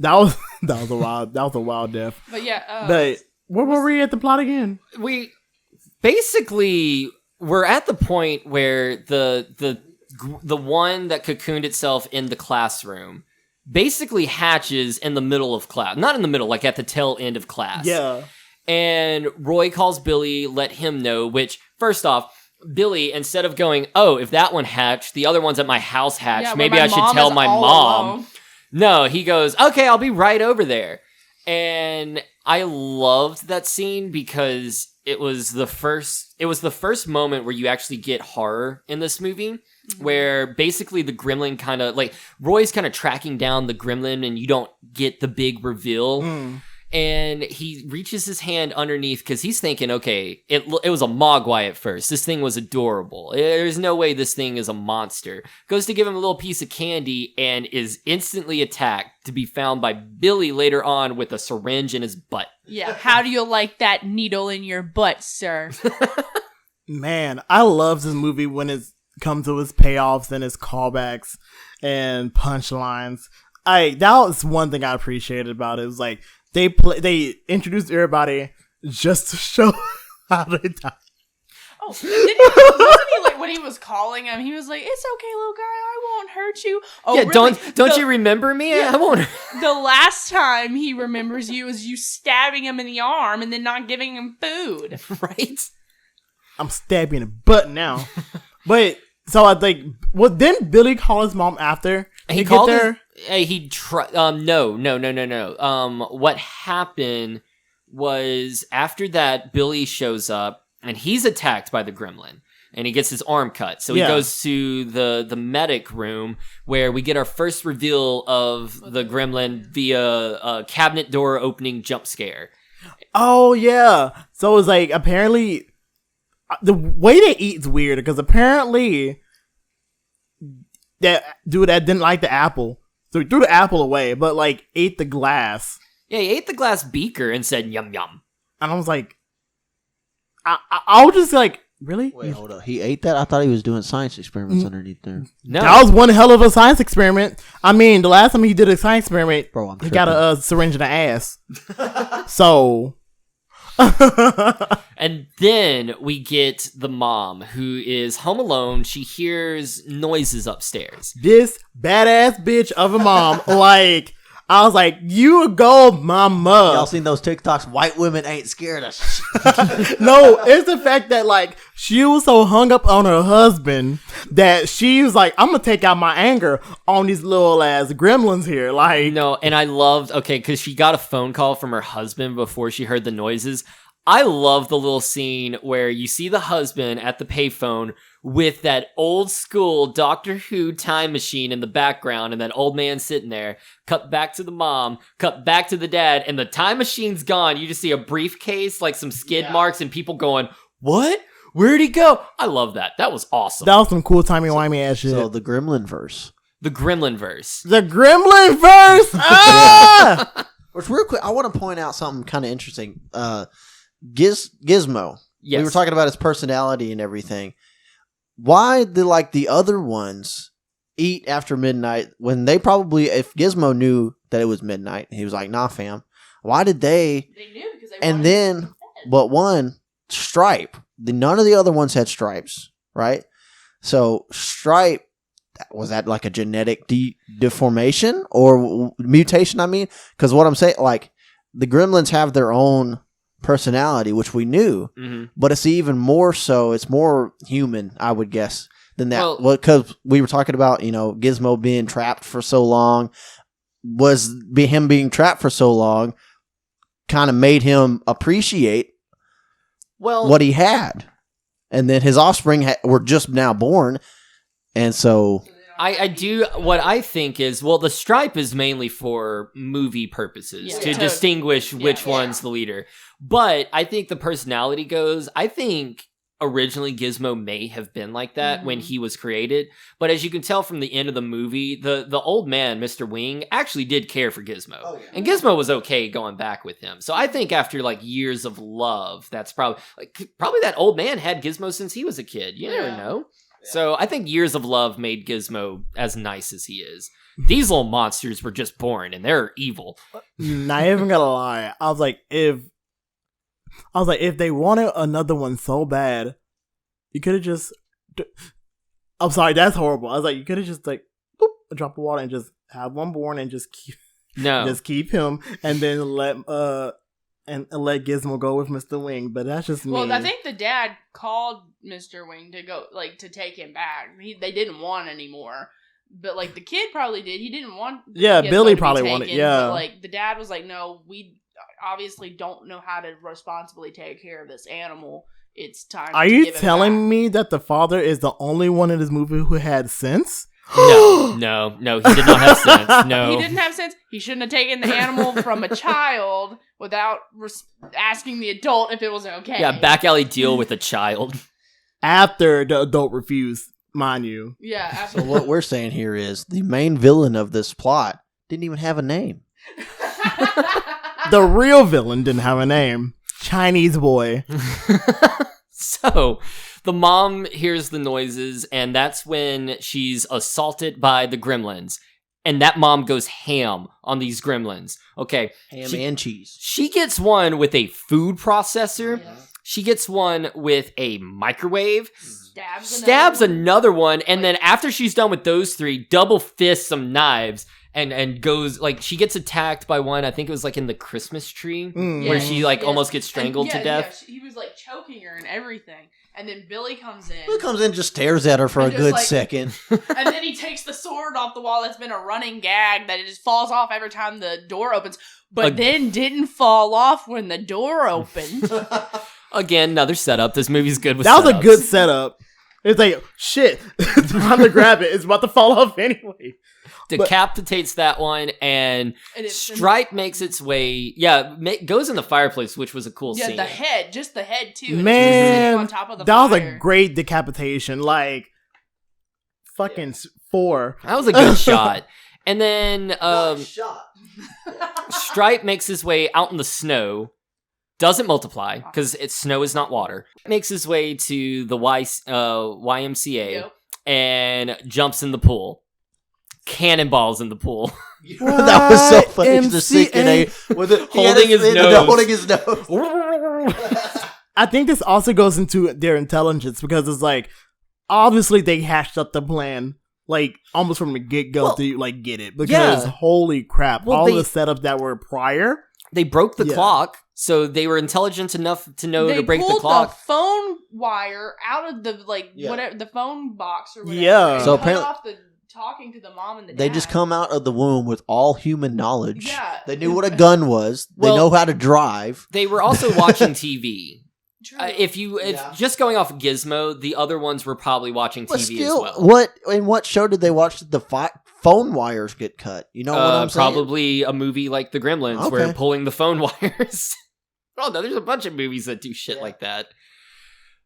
wild death. But yeah, But where were we at the plot again? We basically we're at the point where the one that cocooned itself in the classroom basically hatches in the middle of class. Not in the middle, like at the tail end of class. Yeah. And Roy calls Billy, let him know, which, first off, Billy, instead of going, oh, if that one hatched, the other one's at my house hatched, yeah, maybe where I should tell is my all mom. alone. No, he goes, okay, I'll be right over there. And I loved that scene because it was the first moment where you actually get horror in this movie, where basically the gremlin kind of, like, Roy's kind of tracking down the gremlin and you don't get the big reveal. And he reaches his hand underneath because he's thinking, okay, it was a mogwai at first. This thing was adorable. There's no way this thing is a monster. Goes to give him a little piece of candy and is instantly attacked, to be found by Billy later on with a syringe in his butt. Yeah, how do you like that needle in your butt, sir? Man, I love this movie when it comes to its payoffs and its callbacks and punchlines. That was one thing I appreciated about it. It was like, they introduced everybody just to show how they die. Oh, wasn't he like when he was calling him? He was like, "It's okay, little guy, I won't hurt you." Oh, yeah, really? don't you remember me? I won't. The last time he remembers you is you stabbing him in the arm and then not giving him food. Right? I'm stabbing the butt now. But so I think, well, didn't Billy call his mom after He called her. No. What happened was after that, Billy shows up and he's attacked by the gremlin and he gets his arm cut. So he goes to the medic room where we get our first reveal of the gremlin via a cabinet door opening jump scare. Oh yeah. So it's like apparently the way they eat is weird because apparently that dude that didn't like the apple. So he threw the apple away, but like ate the glass. Yeah, he ate the glass beaker and said yum yum. And I was like, I was just like, really? Wait, hold up. He ate that? I thought he was doing science experiments underneath there. No. That was one hell of a science experiment. I mean, the last time he did a science experiment, Bro, I'm he got a syringe in the ass. So. And then we get the mom who is home alone. She hears noises upstairs. This badass bitch of a mom, like, I was like, you go, mama. Y'all seen those TikToks? White women ain't scared of shit. No, it's the fact that, like, she was so hung up on her husband that she was like, I'm gonna take out my anger on these little ass gremlins here. Like, No, and I loved, because she got a phone call from her husband before she heard the noises. I love the little scene where you see the husband at the payphone with that old school Doctor Who time machine in the background and that old man sitting there. Cut back to the mom, cut back to the dad, and the time machine's gone. You just see a briefcase, like some skid marks, and people going, what? Where'd he go? I love that. That was awesome. that was some cool timey-wimey ass shit. So the Gremlin verse. The Gremlin verse. The Gremlin verse! Ah! Which, real quick, I want to point out something kind of interesting. Gizmo. Yes. We were talking about his personality and everything. Why did the other ones eat after midnight when they probably, if Gizmo knew that it was midnight, he was like, nah, fam. Why did they? They knew because they And wanted then, to be fed. but one, Stripe. None of the other ones had stripes, right? So Stripe, was that like a genetic deformation or mutation? I mean, because what I'm saying, like, the Gremlins have their own personality, which we knew, but it's even more so. It's more human, I would guess, than that. Well, because we were talking about, Gizmo being trapped for so long. Him being trapped for so long kind of made him appreciate what he had, and then his offspring were just now born, and so. I do. What I think is, the stripe is mainly for movie purposes to distinguish which one's the leader. But I think the personality goes, I think originally Gizmo may have been like that when he was created. But as you can tell from the end of the movie, the old man, Mr. Wing, actually did care for Gizmo. Oh, yeah. And Gizmo was okay going back with him. So I think after years of love, that's probably that old man had Gizmo since he was a kid. You never know. So I think years of love made Gizmo as nice as he is. These little monsters were just born and they're evil. Not even gonna lie. I was like, if they wanted another one so bad, you could have just. I'm sorry, that's horrible. I was like, you could have just boop, a drop of water and just have one born and just keep him and then let Gizmo go with Mr. Wing. But that's just me. Well, I think the dad called Mr. Wing to go, to take him back. They didn't want anymore. But, the kid probably did. He didn't want Yeah, Gizmo Billy to be probably taken, wanted, yeah. But, the dad was like, no, we obviously don't know how to responsibly take care of this animal. It's time Are to you give him telling back. me that the father is the only one in this movie who had sense? No, he did not have sense. No. He didn't have sense. He shouldn't have taken the animal from a child without asking the adult if it was okay. Yeah, back alley deal with a child. After the adult refused, mind you. Yeah, So absolutely. what we're saying here is the main villain of this plot didn't even have a name. The real villain didn't have a name. Chinese boy. So, the mom hears the noises, and that's when she's assaulted by the gremlins. And that mom goes ham on these gremlins. Okay. Ham and cheese. She gets one with a food processor. Yeah. She gets one with a microwave. Stabs another one. And then after she's done with those three, double fists some knives. And goes, she gets attacked by one, I think it was, in the Christmas tree, where she, almost gets strangled to death. Yeah, he was, choking her and everything. And then Billy comes in. Who comes in, just stares at her for a And just, good second. And then he takes the sword off the wall. That's been a running gag that it just falls off every time the door opens. But then didn't fall off when the door opened. Again, another setup. This movie's good with That was setups. a good setup. It's like, shit, it's time to grab it. It's about to fall off anyway. Decapitates that one, and Stripe makes its way. Yeah, goes in the fireplace, which was a cool scene. Yeah, just the head too. And Man, on top of the that fire. was a great decapitation. Fucking 4. That was a good shot. And then Shot. Stripe makes his way out in the snow, doesn't multiply because snow is not water. Makes his way to the YMCA Yep. and jumps in the pool. Cannonballs in the pool. That was so funny. Just thinking, Holding his nose. holding his nose. I think this also goes into their intelligence because it's like, obviously they hashed up the plan, like, almost from the get-go to, like, get it. Because, holy crap, all the setups that were prior. They broke the clock, so they were intelligent enough to know to break the clock. They pulled the phone wire out of the, whatever, the phone box or whatever. Yeah. So So apparently- off the talking to the mom and the dad. They just come out of the womb with all human knowledge. Yeah. They knew what a gun was. They Well- know how to drive. They were also watching TV. True. If just going off Gizmo, the other ones were probably watching But TV still, as well. what show did they watch the phone wires get cut? You know what I'm saying? Probably a movie like The Gremlins, where Okay. pulling the phone wires. Oh no, there's a bunch of movies that do shit like that.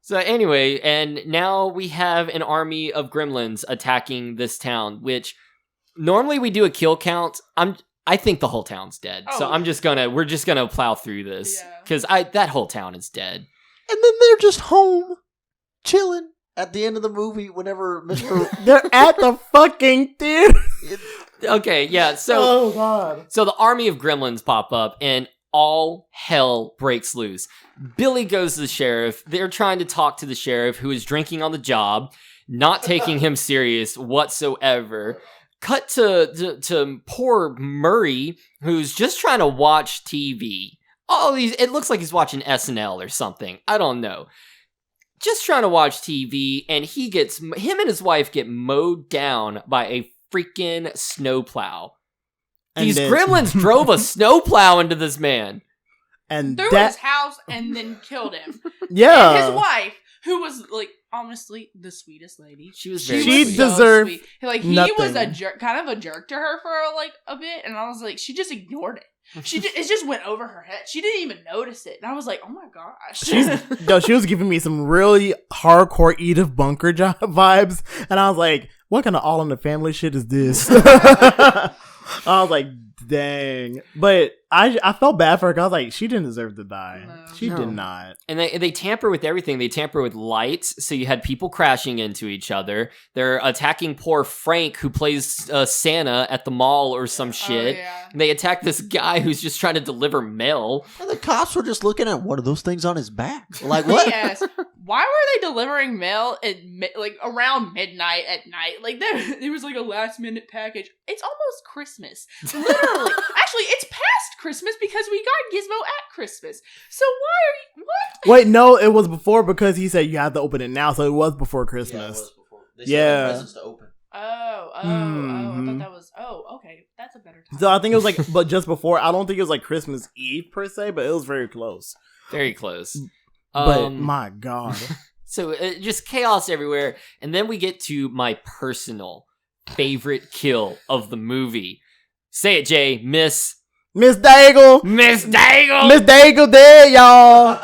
So anyway, and now we have an army of gremlins attacking this town, which normally we do a kill count. I think the whole town's dead. So Oh. we're just gonna plow through this Yeah. because that whole town is dead. And then they're just home, chilling at the end of the movie whenever Mr. They're at the fucking theater. Okay, yeah. So Oh, God. So the army of gremlins pop up and all hell breaks loose. Billy goes to the sheriff. They're trying to talk to the sheriff who is drinking on the job, not taking him serious whatsoever. Cut to poor Murray, who's just trying to watch TV. It looks like he's watching SNL or something. I don't know. Just trying to watch TV, and him and his wife get mowed down by a freaking snowplow. And These then- gremlins drove a snowplow into this man. And through his house and then killed him. yeah. And his wife, who was honestly the sweetest lady. She was very She sweet. deserved sweet. He was a nothing. jerk, kind of a jerk to her for a bit, and I was like, she just ignored it. It just went over her head. She didn't even notice it, and I was like, oh my gosh. She was giving me some really hardcore Edith Bunker job vibes, and I was like, what kind of All in the Family shit is this? I was like, dang. But I felt bad for her 'cause I was like, she didn't deserve to die. No. She No. did not. And they tamper with everything. They tamper with lights, so you had people crashing into each other. They're attacking poor Frank, who plays Santa at the mall or some shit. Oh, yeah. And they attack this guy who's just trying to deliver mail. And the cops were just looking at one of those things on his back. Like, what? Yes. Why were they delivering mail at around midnight at night? There was a last minute package. It's almost Christmas, literally. Actually, it's past Christmas because we got Gizmo at Christmas. So why are you what? Wait, no, it was before because he said you have to open it now, so it was before Christmas. Yeah. presents to open. Oh, I Mhm. thought that was. Oh, okay, that's a better time. So I think it was but just before. I don't think it was Christmas Eve per se, but it was very close. Very close. But my God. So just chaos everywhere. And then we get to my personal favorite kill of the movie. Say it, Jay. Miss Daigle! Miss Daigle! Miss Daigle dead, y'all!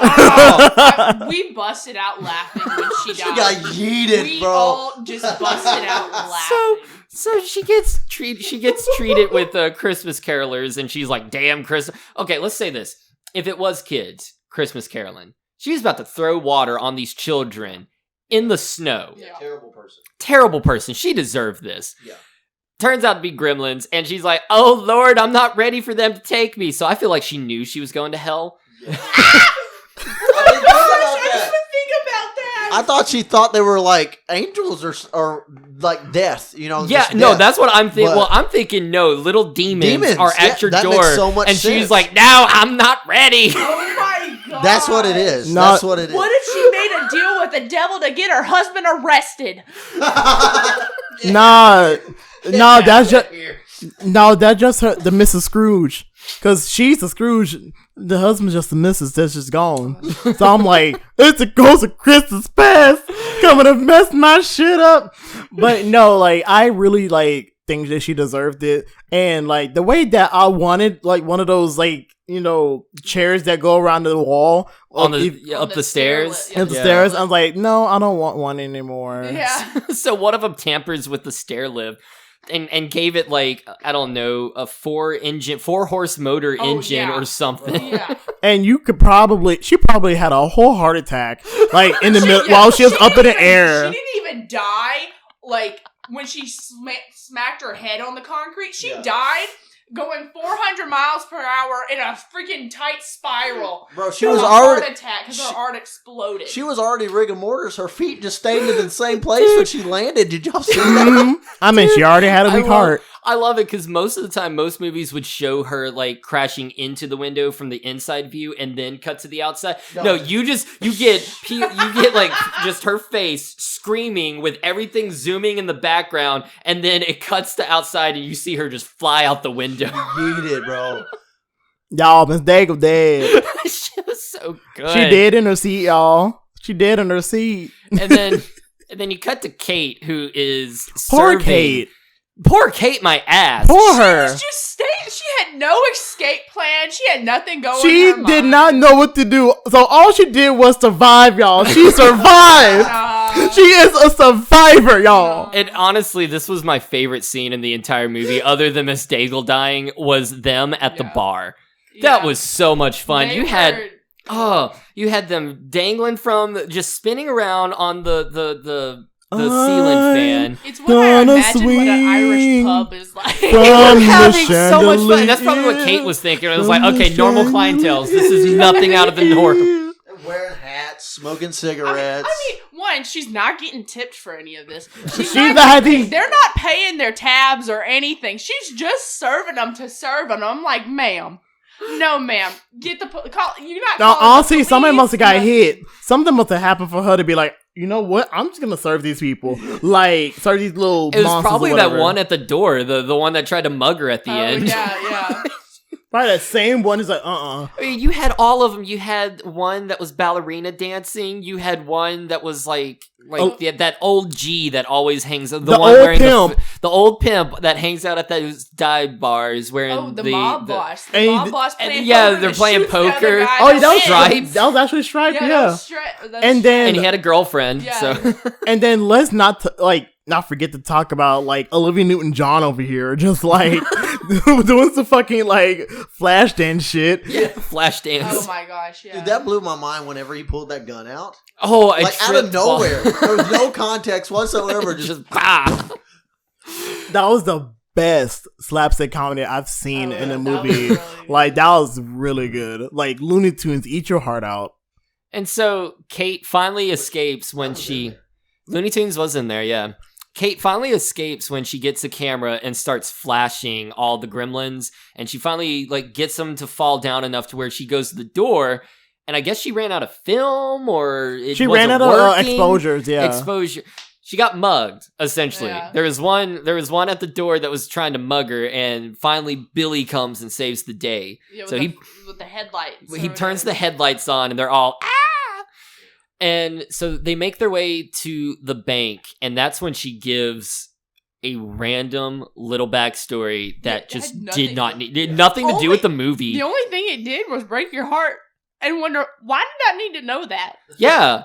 We busted out laughing when she died. She got yeeted, we bro. all just busted out laughing. So she gets treated with Christmas carolers, and she's like, damn Christmas. Okay, let's say this. If it was kids, Christmas caroling, she's about to throw water on these children in the snow. Yeah. Terrible person. She deserved this. Yeah. Turns out to be gremlins, and she's like, oh Lord, I'm not ready for them to take me. So I feel like she knew she was going to hell. I thought she thought they were like angels or like death, you know? Yeah, just no, death. that's what I'm thinking. But- Well, I'm thinking, no, little demons are yeah, at your that door. makes so much and she's sense. like, no, I'm not ready. Oh my god. That's what it is. Not- That's what it is. What if she made a deal with the devil to get her husband arrested? That's just her, the Mrs. Scrooge. Because she's the Scrooge, the husband's just the Mrs. that's just gone. So I'm like, it's a ghost of Christmas past coming to mess my shit up. But no, I really think that she deserved it. And the way that I wanted one of those chairs that go around the wall Up the stairs. and the stairs. I was like, no, I don't want one anymore. Yeah. So one of them tampers with the stair lift. and gave it like, I don't know, a 4-horse motor engine or something. Yeah. And she probably had a whole heart attack, like in the middle while she was up in the air. She didn't even die, like when she smacked her head on the concrete. She died going 400 miles per hour in a freaking tight spiral. Bro, she was already heart attack because her heart exploded. She was already rigor mortis. Her feet just stayed in the same place when she landed. Did y'all see that? I mean, she already had a weak heart. I love it because most of the time, most movies would show her like crashing into the window from the inside view and then cut to the outside. No, you get like just her face screaming with everything zooming in the background, and then it cuts to outside and you see her just fly out the window. You did, bro. Y'all, Miss Daigle dead. She was so good. She dead in her seat, y'all. She dead in her seat. And then you cut to Kate, who is Poor serving. Kate. Poor Kate, my ass. Poor her. She was just staying. She had no escape plan. She had nothing going. She in her did mind. not know what to do. So all she did was survive, y'all. She survived. She is a survivor, y'all. And honestly, this was my favorite scene in the entire movie, other than Miss Daigle dying, was them at the bar. That was so much fun. You had them dangling from, just spinning around on the ceiling fan. It's what I imagine what an Irish pub is like. They were having so much fun. That's probably what Kate was thinking. It was like, okay, normal clientele. This is nothing out of the norm. Wearing hats, smoking cigarettes. I mean, one, she's not getting tipped for any of this. They're not paying their tabs or anything. She's just serving them to serve them. I'm like, ma'am. No, ma'am. Get the call. You're not. No, honestly, somebody must have got hit. Something must have happened for her to be like, you know what? I'm just gonna serve these people. Like, serve these little monsters. It was probably or that whatever. one at the door, the one that tried to mug her at the end. Yeah. Probably that same one is like, I mean, you had all of them. You had one that was ballerina dancing. You had one that was like that old G that always hangs. The one old wearing pimp. The old pimp that hangs out at those dive bars wearing the mob boss. The and mob boss playing yeah, poker. they're playing poker. that was Stripe. That was actually Stripe, Yeah. yeah. That was And then And he had a girlfriend. Yeah. So and then let's not forget to talk about like Olivia Newton-John over here, just like doing some fucking like flash dance shit. yeah, flash dance. Oh my gosh, yeah. Dude, that blew my mind whenever he pulled that gun out. Oh, Like out of nowhere. There was no context whatsoever. Just bah. That was the best slapstick comedy I've seen in a movie. That was really good. Like that was really good. Like Looney Tunes, eat your heart out. And so Kate finally escapes when Looney Tunes was in there, yeah. Kate finally escapes when she gets a camera and starts flashing all the gremlins, and she finally like gets them to fall down enough to where she goes to the door, and I guess she ran out of film or She ran out of exposures, yeah. Exposure. She got mugged, essentially. Yeah. There was one at the door that was trying to mug her, and finally Billy comes and saves the day. Yeah, So with the headlights. he turns the headlights on, and they're all ah! And so they make their way to the bank, and that's when she gives a random little backstory that just did nothing to do with the movie. The only thing it did was break your heart and wonder, why did I need to know that? Yeah.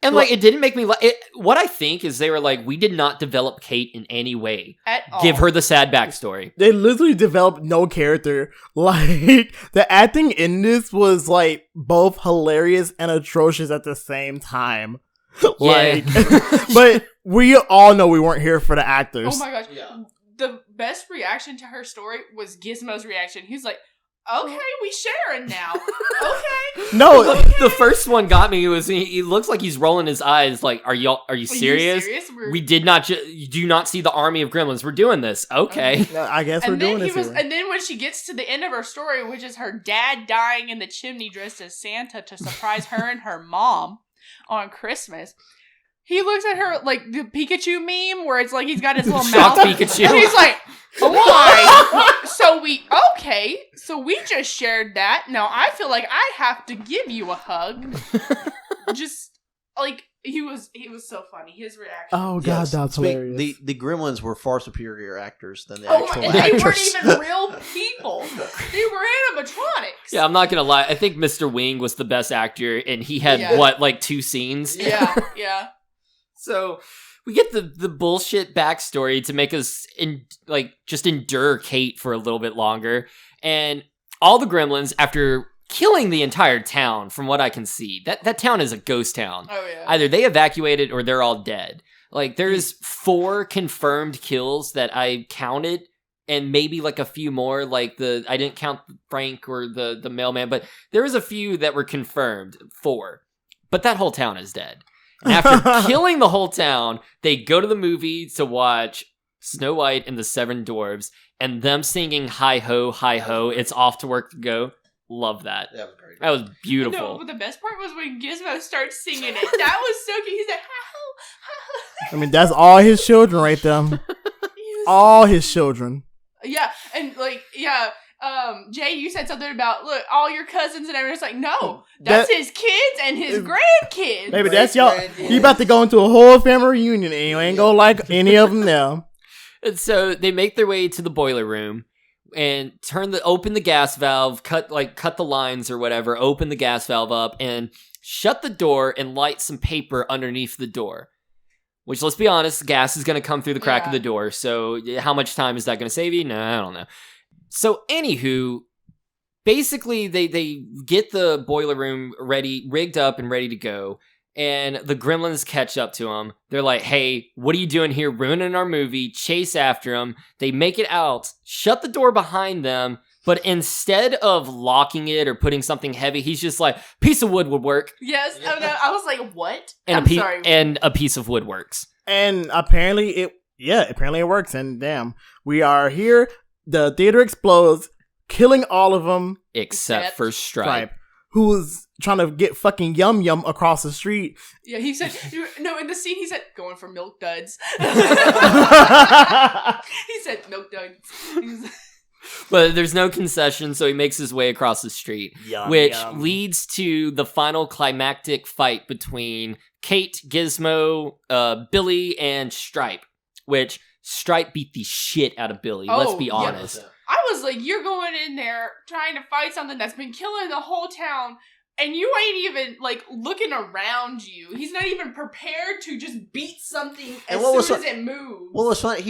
And like it didn't make me what I think is they were like, we did not develop Kate in any way. At all. Give her the sad backstory. They literally developed no character. Like the acting in this was like both hilarious and atrocious at the same time. Like, but we all know we weren't here for the actors. Oh my gosh. Yeah. The best reaction to her story was Gizmo's reaction. He's like, okay, we sharing now. Okay. No, the first one got me. He looks like he's rolling his eyes. Like, are you serious? We did not. You do not see the army of gremlins. We're doing this. Okay. I guess we're doing this. And then when she gets to the end of her story, which is her dad dying in the chimney dressed as Santa to surprise her and her mom on Christmas. He looks at her like the Pikachu meme where it's like he's got his little Shock mouth. Pikachu. And he's like, why? So we just shared that. Now I feel like I have to give you a hug. Just like he was so funny. His reaction. Oh god, that's hilarious. The Gremlins were far superior actors than the Oh actual my, they actors. weren't even real people. They were animatronics. Yeah, I'm not gonna lie. I think Mr. Wing was the best actor, and he had like 2 scenes. Yeah. So we get the bullshit backstory to make us just endure Kate for a little bit longer. And all the gremlins, after killing the entire town, from what I can see, that town is a ghost town. Oh yeah. Either they evacuated or they're all dead. Like, there's 4 confirmed kills that I counted, and maybe like a few more. Like I didn't count Frank or the mailman, but there was a few that were confirmed. 4, but that whole town is dead. And after killing the whole town, they go to the movie to watch Snow White and the 7 Dwarves, and them singing "Hi ho, hi ho, it's off to work to go." Love that. That was great. That was beautiful. No, but the best part was when Gizmo starts singing it. That was so cute. He's like, I mean, that's all his children right there. All his children. Yeah, and Jay, you said something about, look, all your cousins and everything. It's like, no, that's his kids and his grandkids. Maybe that's y'all. You about to go into a whole family reunion and you ain't gonna like any of them now. And so they make their way to the boiler room and open the gas valve, cut the lines or whatever, open the gas valve up and shut the door and light some paper underneath the door. Which, let's be honest, gas is going to come through the crack of the door. So how much time is that going to save you? No, I don't know. So anywho, basically they get the boiler room rigged up and ready to go. And the gremlins catch up to them. They're like, hey, what are you doing here? Ruining our movie. Chase after them. They make it out, shut the door behind them. But instead of locking it or putting something heavy, he's just like, piece of wood would work. Yes, yeah. I was like, what? And and a piece of wood works. And apparently it works. And damn, we are here. The theater explodes, killing all of them. Except for Stripe. Who's trying to get fucking Yum Yum across the street. Yeah, he said, no, in the scene he said, going for milk duds. He said, milk duds. But there's no concession, so he makes his way across the street, which leads to the final climactic fight between Kate, Gizmo, Billy, and Stripe, which Stripe beat the shit out of Billy, let's be honest. I was like, you're going in there trying to fight something that's been killing the whole town, and you ain't even, like, looking around you. He's not even prepared to just beat something as soon as it moves. What was funny,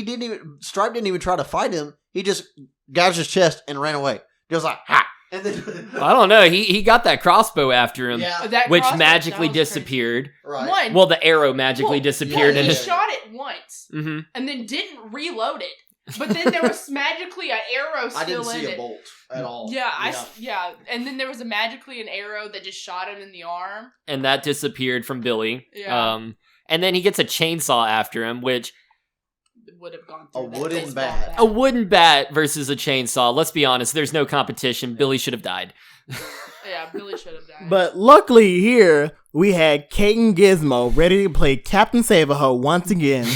Stripe didn't even try to fight him. He just gouged his chest and ran away. Just like, ha! And then I don't know. He got that crossbow after him, which magically disappeared. Right. Well, the arrow magically disappeared. He shot it once, and then didn't reload it. But then there was magically an arrow still in it. I didn't see a bolt at all. Yeah. And then there was magically an arrow that just shot him in the arm. And that disappeared from Billy. Yeah. And then he gets a chainsaw after him, which would have gone through a wooden bat. A wooden bat versus a chainsaw. Let's be honest, there's no competition. Billy should have died. Yeah, Billy should have died. But luckily here, we had Kate and Gizmo ready to play Captain Save-A-Ho once again.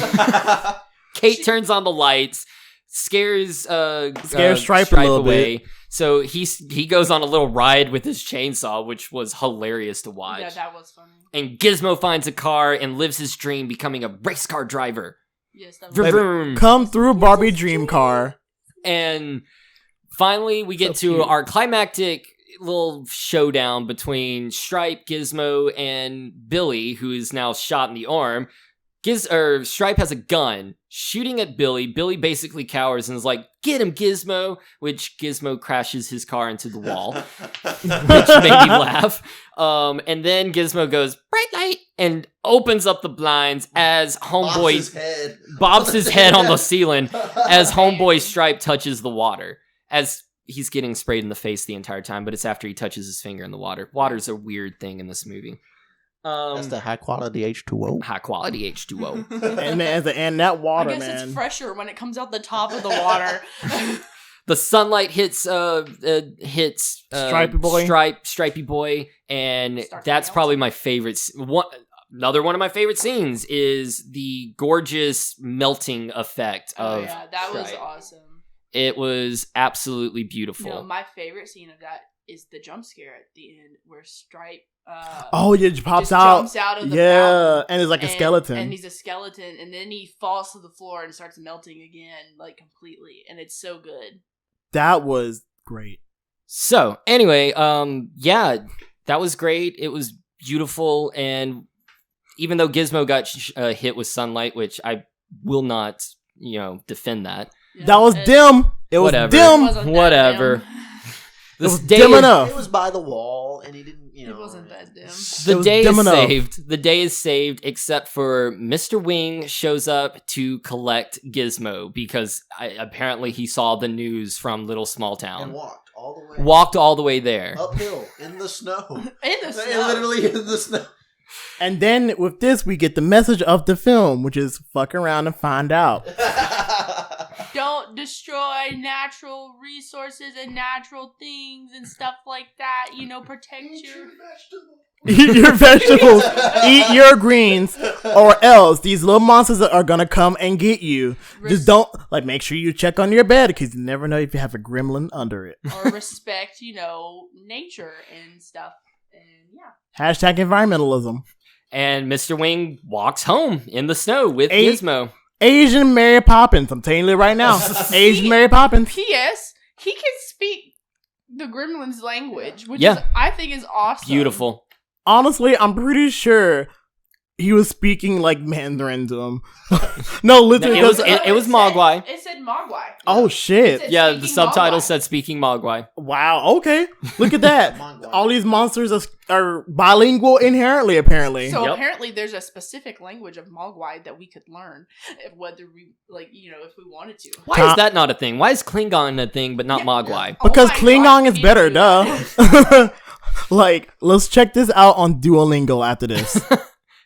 Kate turns on the lights, scares Stripe a little bit. So he goes on a little ride with his chainsaw, which was hilarious to watch. Yeah, that was funny. And Gizmo finds a car and lives his dream becoming a race car driver. Yes, that was come through Barbie Dream Car. And finally we get to our climactic little showdown between Stripe, Gizmo, and Billy, who is now shot in the arm. Stripe has a gun shooting at Billy. Billy basically cowers and is like, "Get him, Gizmo!" Which Gizmo crashes his car into the wall, which made me laugh. And then Gizmo goes, "Bright light!" and opens up the blinds as Homeboy bobs his head on the ceiling as Homeboy Stripe touches the water. As he's getting sprayed in the face the entire time, but it's after he touches his finger in the water. Water's a weird thing in this movie. That's the high quality H2O. High quality H2O. and that water, I guess man. It's fresher when it comes out the top of the water. The sunlight hits Stripey Boy. Stripey Boy, and that's probably my favorite. Another one of my favorite scenes is the gorgeous melting effect of. Yeah, that was awesome. It was absolutely beautiful. No, my favorite scene of that is the jump scare at the end where Stripe jumps out of the fountain, and it's like a skeleton. And he's a skeleton, and then he falls to the floor and starts melting again, like completely, and it's so good. That was great. So, anyway, that was great. It was beautiful, and even though Gizmo got hit with sunlight, which I will not, defend that. Yeah, That was dim. It was Whatever. dim. wasn't that Whatever. dim. It was day dim is- enough. It was by the wall, and he didn't. It wasn't that dim. It The was day dim is enough. saved. The day is saved, except for Mr. Wing shows up to collect Gizmo because apparently he saw the news from Little Small And Town. walked all the way. Walked all the way there. uphill in the snow. In the snow. Literally in the snow. And then with this, we get the message of the film, which is fuck around and find out. Don't destroy natural resources and natural things and stuff like that. Protect your. Eat your vegetables, eat your greens, or else these little monsters are gonna come and get you. Just don't, make sure you check on your bed, because you never know if you have a gremlin under it. Or respect, nature and stuff. And yeah. Hashtag environmentalism. And Mr. Wing walks home in the snow with Eight- Gizmo. Asian Mary Poppins. I'm telling you right now. Asian Mary Poppins. P.S. He can speak the Gremlins language, which Yeah. I think is awesome. Beautiful. Honestly, I'm pretty sure he was speaking like Mandarin to him. No, literally. It was- because- it was Mogwai. It said Mogwai. oh shit! It Yeah, Speaking the subtitle Mogwai. said speaking Mogwai. Wow. Okay. Look at that. Mogwai. All these monsters are bilingual inherently. Apparently. So Yep. apparently there's a specific language of Mogwai that we could learn, whether we, if we wanted to. Why Tom- is that not a thing? Why is Klingon a thing but not Yeah. Mogwai? Because Oh my Klingon God, is we better, need to do duh. Let's check this out on Duolingo after this.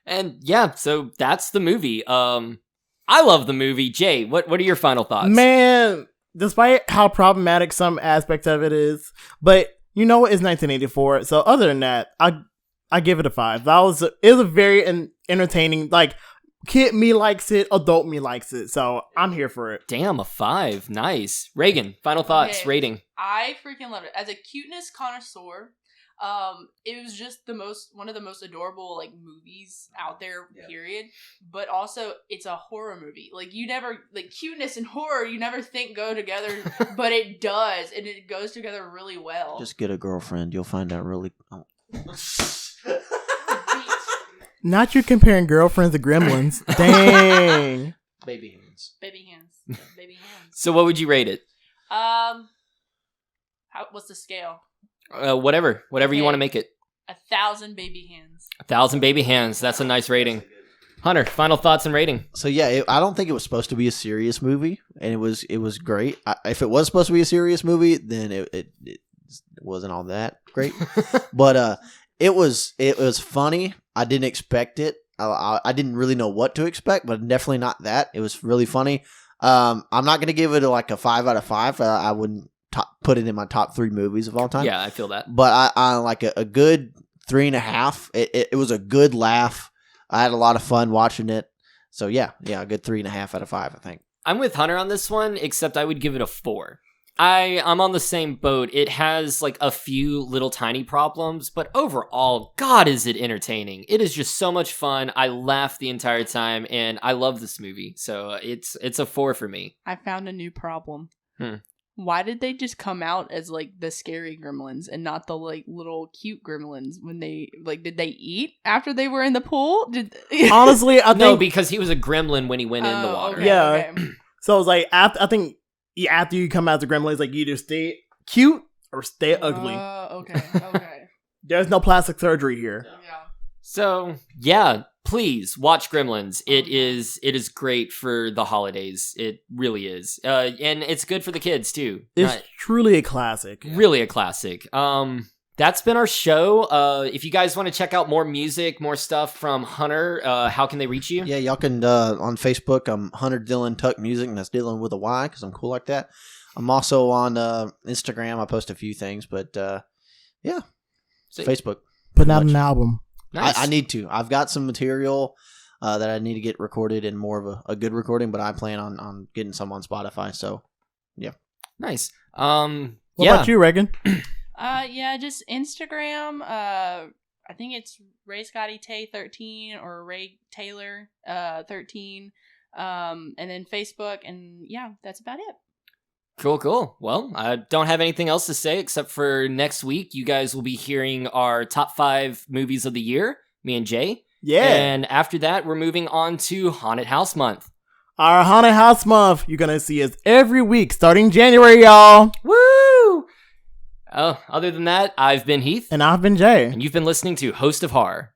And yeah, so that's the movie. I love the movie. Jay, what are your final thoughts? Man, despite how problematic some aspects of it is, but it's 1984. So other than that, I give it a 5. It was a very entertaining. Kid me likes it, adult me likes it. So I'm here for it. Damn, a 5. Nice. Reagan, final thoughts, Okay. rating. I freaking loved it. As a cuteness connoisseur, it was just one of the most adorable movies out there, period. But also it's a horror movie. You never cuteness and horror you never think go together, but it does, and it goes together really well. Just get a girlfriend. You'll find out really. Oh. Not you comparing girlfriends to gremlins. Dang. Baby hands. Baby hands. Baby hands. So what would you rate it? What's the scale? Whatever you Okay. want to make it. 1,000 baby hands. 1,000 baby hands. That's a nice rating. Hunter, final thoughts and rating. So yeah, I don't think it was supposed to be a serious movie, and it was great. If it was supposed to be a serious movie, then it wasn't all that great. But it was funny. I didn't expect it. I didn't really know what to expect, but definitely not that. It was really funny. I'm not gonna give it a 5 out of 5. I wouldn't put it in my top 3 movies of all time. Yeah, I feel that. But I like a good 3.5. It was a good laugh. I had a lot of fun watching it. So yeah, a good 3.5 out of 5, I think. I'm with Hunter on this one, except I would give it a 4. I'm on the same boat. It has a few little tiny problems, but overall, God, is it entertaining. It is just so much fun. I laughed the entire time, and I love this movie. So it's a 4 for me. I found a new problem. Hmm. Why did they just come out as the scary gremlins and not the little cute gremlins when they did they eat after they were in the pool? Honestly, I think No, because he was a gremlin when he went in the water. Okay, Yeah. okay. so. It's after you come out the gremlins, you either stay cute or stay ugly. Okay. There's no plastic surgery here. Yeah. So yeah, please watch Gremlins. It is great for the holidays. It really is, and it's good for the kids too. It's truly a classic. Really a classic. That's been our show. If you guys want to check out more music, more stuff from Hunter, how can they reach you? Yeah, y'all can on Facebook. I'm Hunter Dylan Tuck Music, and that's Dylan with a Y because I'm cool like that. I'm also on Instagram. I post a few things, but yeah, Sick. Facebook. Putting out much. an album. Nice. I need to. I've got some material that I need to get recorded in more of a good recording, but I plan on getting some on Spotify. So yeah, Nice. What Yeah. about you, Reagan? Yeah, just Instagram. I think it's Ray Scotty Tay 13 or Ray Taylor 13. And then Facebook, and yeah, that's about it. Cool. Well, I don't have anything else to say except for next week, you guys will be hearing our top 5 movies of the year, me and Jay. Yeah. And after that, we're moving on to Haunted House Month. Our Haunted House Month, you're going to see us every week starting January, y'all. Woo! Oh, other than that, I've been Heath. And I've been Jay. And you've been listening to Host of Horror.